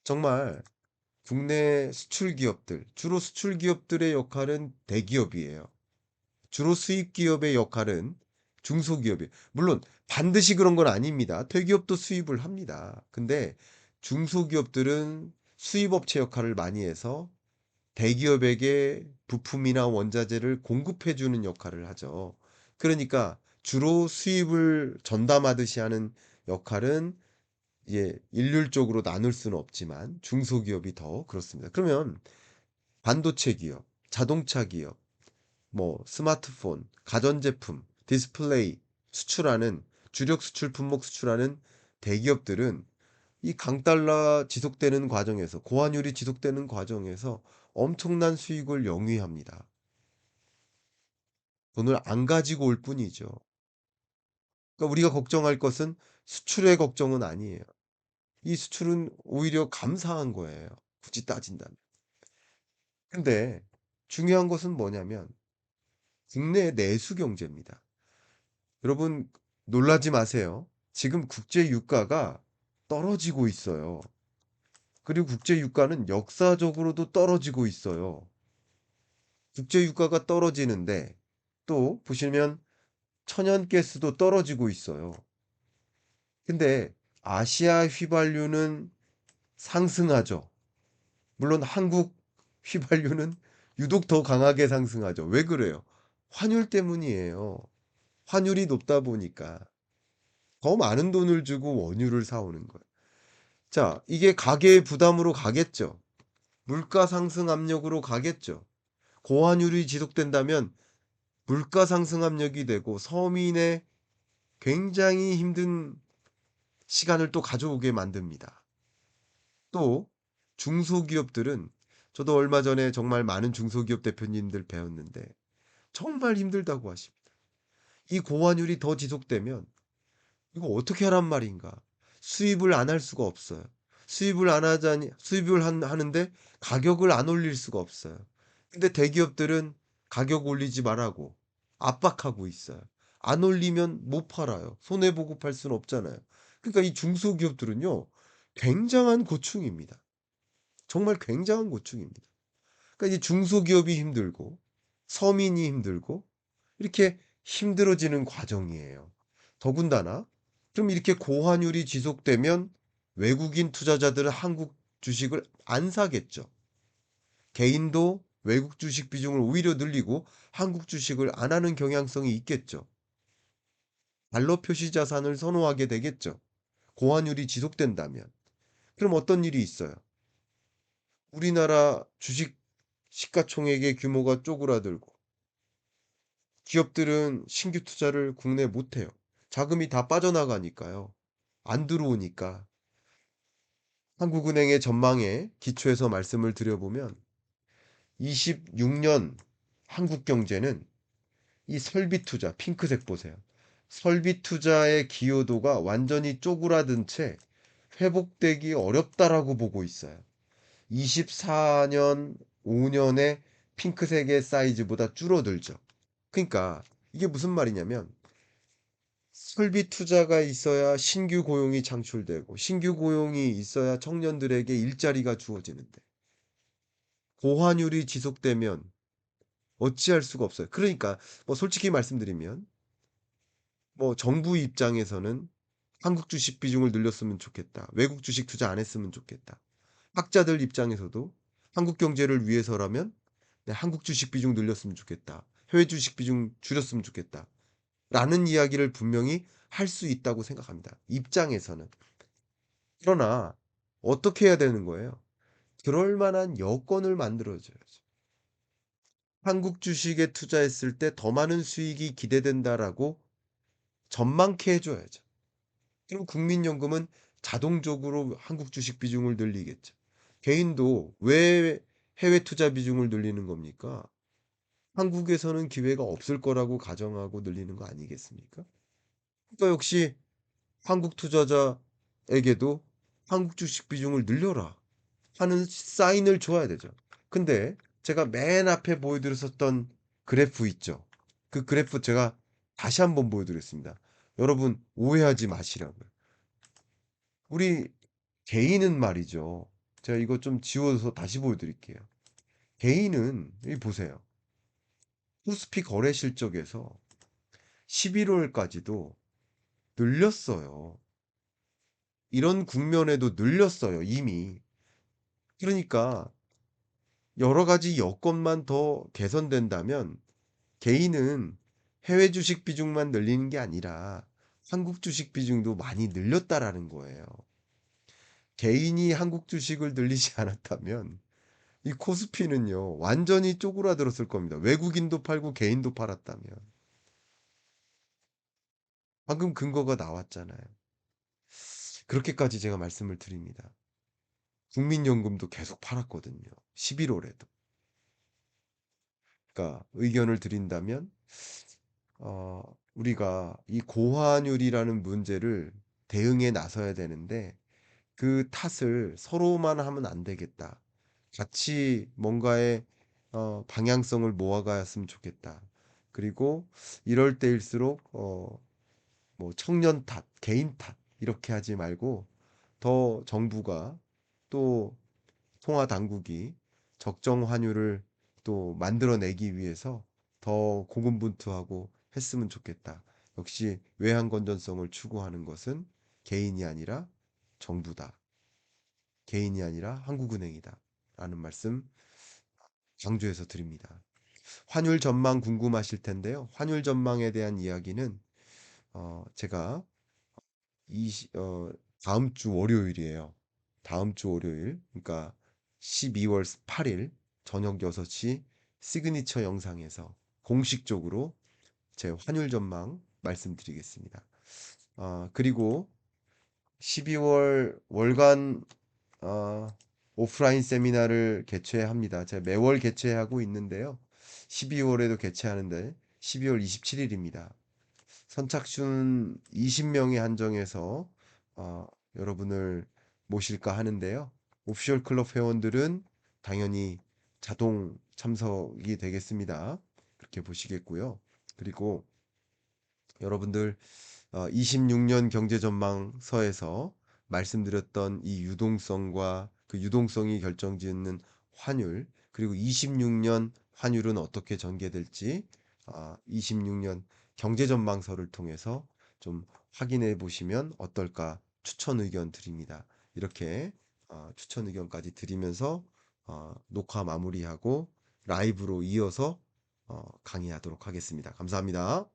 정말 국내 수출 기업들, 주로 수출 기업들의 역할은 대기업이에요. 주로 수입 기업의 역할은 중소기업이에요. 물론 반드시 그런 건 아닙니다. 대기업도 수입을 합니다. 근데 중소기업들은 수입업체 역할을 많이 해서 대기업에게 부품이나 원자재를 공급해 주는 역할을 하죠. 그러니까 주로 수입을 전담하듯이 하는 역할은 일률적으로 나눌 수는 없지만 중소기업이 더 그렇습니다. 그러면 반도체 기업, 자동차 기업, 뭐 스마트폰, 가전제품, 디스플레이 수출하는 주력 수출 품목 수출하는 대기업들은 이 강달러 지속되는 과정에서 고환율이 지속되는 과정에서 엄청난 수익을 영위합니다. 돈을 안 가지고 올 뿐이죠. 그러니까 우리가 걱정할 것은 수출의 걱정은 아니에요. 이 수출은 오히려 감사한 거예요. 굳이 따진다면. 근데 중요한 것은 뭐냐면 국내 내수 경제입니다. 여러분 놀라지 마세요. 지금 국제 유가가 떨어지고 있어요. 그리고 국제 유가는 역사적으로도 떨어지고 있어요. 국제 유가가 떨어지는데 또 보시면 천연가스도 떨어지고 있어요. 근데 아시아 휘발유는 상승하죠. 물론 한국 휘발유는 유독 더 강하게 상승하죠. 왜 그래요? 환율 때문이에요. 환율이 높다 보니까 더 많은 돈을 주고 원유를 사오는 거예요. 자, 이게 가계의 부담으로 가겠죠. 물가 상승 압력으로 가겠죠. 고환율이 지속된다면 물가 상승 압력이 되고 서민의 굉장히 힘든 시간을 또 가져오게 만듭니다. 또 중소기업들은 저도 얼마 전에 정말 많은 중소기업 대표님들 배웠는데 정말 힘들다고 하십니다. 이 고환율이 더 지속되면 이거 어떻게 하란 말인가? 수입을 안 할 수가 없어요. 수입을 안 하자니 수입을 하는데 가격을 안 올릴 수가 없어요. 근데 대기업들은 가격 올리지 말라고 압박하고 있어요. 안 올리면 못 팔아요. 손해 보고 팔 수는 없잖아요. 그러니까 이 중소기업들은요. 굉장한 고충입니다. 정말 굉장한 고충입니다. 그러니까 이 중소기업이 힘들고 서민이 힘들고 이렇게 힘들어지는 과정이에요. 더군다나 그럼 이렇게 고환율이 지속되면 외국인 투자자들은 한국 주식을 안 사겠죠. 개인도 외국 주식 비중을 오히려 늘리고 한국 주식을 안 하는 경향성이 있겠죠. 달러 표시 자산을 선호하게 되겠죠. 고환율이 지속된다면. 그럼 어떤 일이 있어요? 우리나라 주식 시가총액의 규모가 쪼그라들고 기업들은 신규 투자를 국내에 못 해요. 자금이 다 빠져나가니까요. 안 들어오니까. 한국은행의 전망에 기초해서 말씀을 드려보면 26년 한국 경제는 이 설비 투자, 핑크색 보세요. 설비 투자의 기여도가 완전히 쪼그라든 채 회복되기 어렵다라고 보고 있어요. 24년, 5년의 핑크색의 사이즈보다 줄어들죠. 그러니까 이게 무슨 말이냐면 설비 투자가 있어야 신규 고용이 창출되고 신규 고용이 있어야 청년들에게 일자리가 주어지는데 고환율이 지속되면 어찌할 수가 없어요. 그러니까 뭐 솔직히 말씀드리면 뭐 정부 입장에서는 한국 주식 비중을 늘렸으면 좋겠다. 외국 주식 투자 안 했으면 좋겠다. 학자들 입장에서도 한국 경제를 위해서라면 네, 한국 주식 비중 늘렸으면 좋겠다. 해외 주식 비중 줄였으면 좋겠다. 라는 이야기를 분명히 할 수 있다고 생각합니다. 입장에서는. 그러나 어떻게 해야 되는 거예요? 그럴 만한 여건을 만들어 줘야죠. 한국 주식에 투자했을 때 더 많은 수익이 기대된다라고 전망케 해 줘야죠. 그럼 국민연금은 자동적으로 한국 주식 비중을 늘리겠죠. 개인도 왜 해외 투자 비중을 늘리는 겁니까? 한국에서는 기회가 없을 거라고 가정하고 늘리는 거 아니겠습니까? 그러니까 역시 한국 투자자에게도 한국 주식 비중을 늘려라 하는 사인을 줘야 되죠. 근데 제가 맨 앞에 보여드렸었던 그래프 있죠. 그 그래프 제가 다시 한번 보여드렸습니다. 여러분 오해하지 마시라고요. 우리 개인은 말이죠. 제가 이거 좀 지워서 다시 보여드릴게요. 개인은 여기 보세요. 코스피 거래 실적에서 11월까지도 늘렸어요. 이런 국면에도 늘렸어요, 이미. 그러니까 여러 가지 여건만 더 개선된다면 개인은 해외 주식 비중만 늘리는 게 아니라 한국 주식 비중도 많이 늘렸다라는 거예요. 개인이 한국 주식을 늘리지 않았다면 이 코스피는요, 완전히 쪼그라들었을 겁니다. 외국인도 팔고 개인도 팔았다면. 방금 근거가 나왔잖아요. 그렇게까지 제가 말씀을 드립니다. 국민연금도 계속 팔았거든요. 11월에도. 그러니까 의견을 드린다면 우리가 이 고환율이라는 문제를 대응에 나서야 되는데 그 탓을 서로만 하면 안 되겠다. 같이 뭔가의 방향성을 모아가였으면 좋겠다. 그리고 이럴 때일수록 뭐 청년 탓, 개인 탓 이렇게 하지 말고 더 정부가 또 통화 당국이 적정 환율을 또 만들어내기 위해서 더 고군분투하고 했으면 좋겠다. 역시 외환 건전성을 추구하는 것은 개인이 아니라 정부다. 개인이 아니라 한국은행이다. 라는 말씀 강조해서 드립니다. 환율 전망 궁금하실 텐데요. 환율 전망에 대한 이야기는 제가 이 다음 주 월요일이에요. 다음 주 월요일, 그러니까 12월 8일 저녁 6시 시그니처 영상에서 공식적으로 제 환율 전망 말씀드리겠습니다. 그리고 12월 월간 어, 오프라인 세미나를 개최합니다. 제가 매월 개최하고 있는데요. 12월에도 개최하는데 12월 27일입니다. 선착순 20명에 한정해서 여러분을 모실까 하는데요. 오피셜 클럽 회원들은 당연히 자동 참석이 되겠습니다. 그렇게 보시겠고요. 그리고 여러분들 26년 경제전망서에서 말씀드렸던 이 유동성과 그 유동성이 결정짓는 환율, 그리고 26년 환율은 어떻게 전개될지 26년 경제전망서를 통해서 좀 확인해 보시면 어떨까 추천 의견 드립니다. 이렇게 추천 의견까지 드리면서 녹화 마무리하고 라이브로 이어서 강의하도록 하겠습니다. 감사합니다.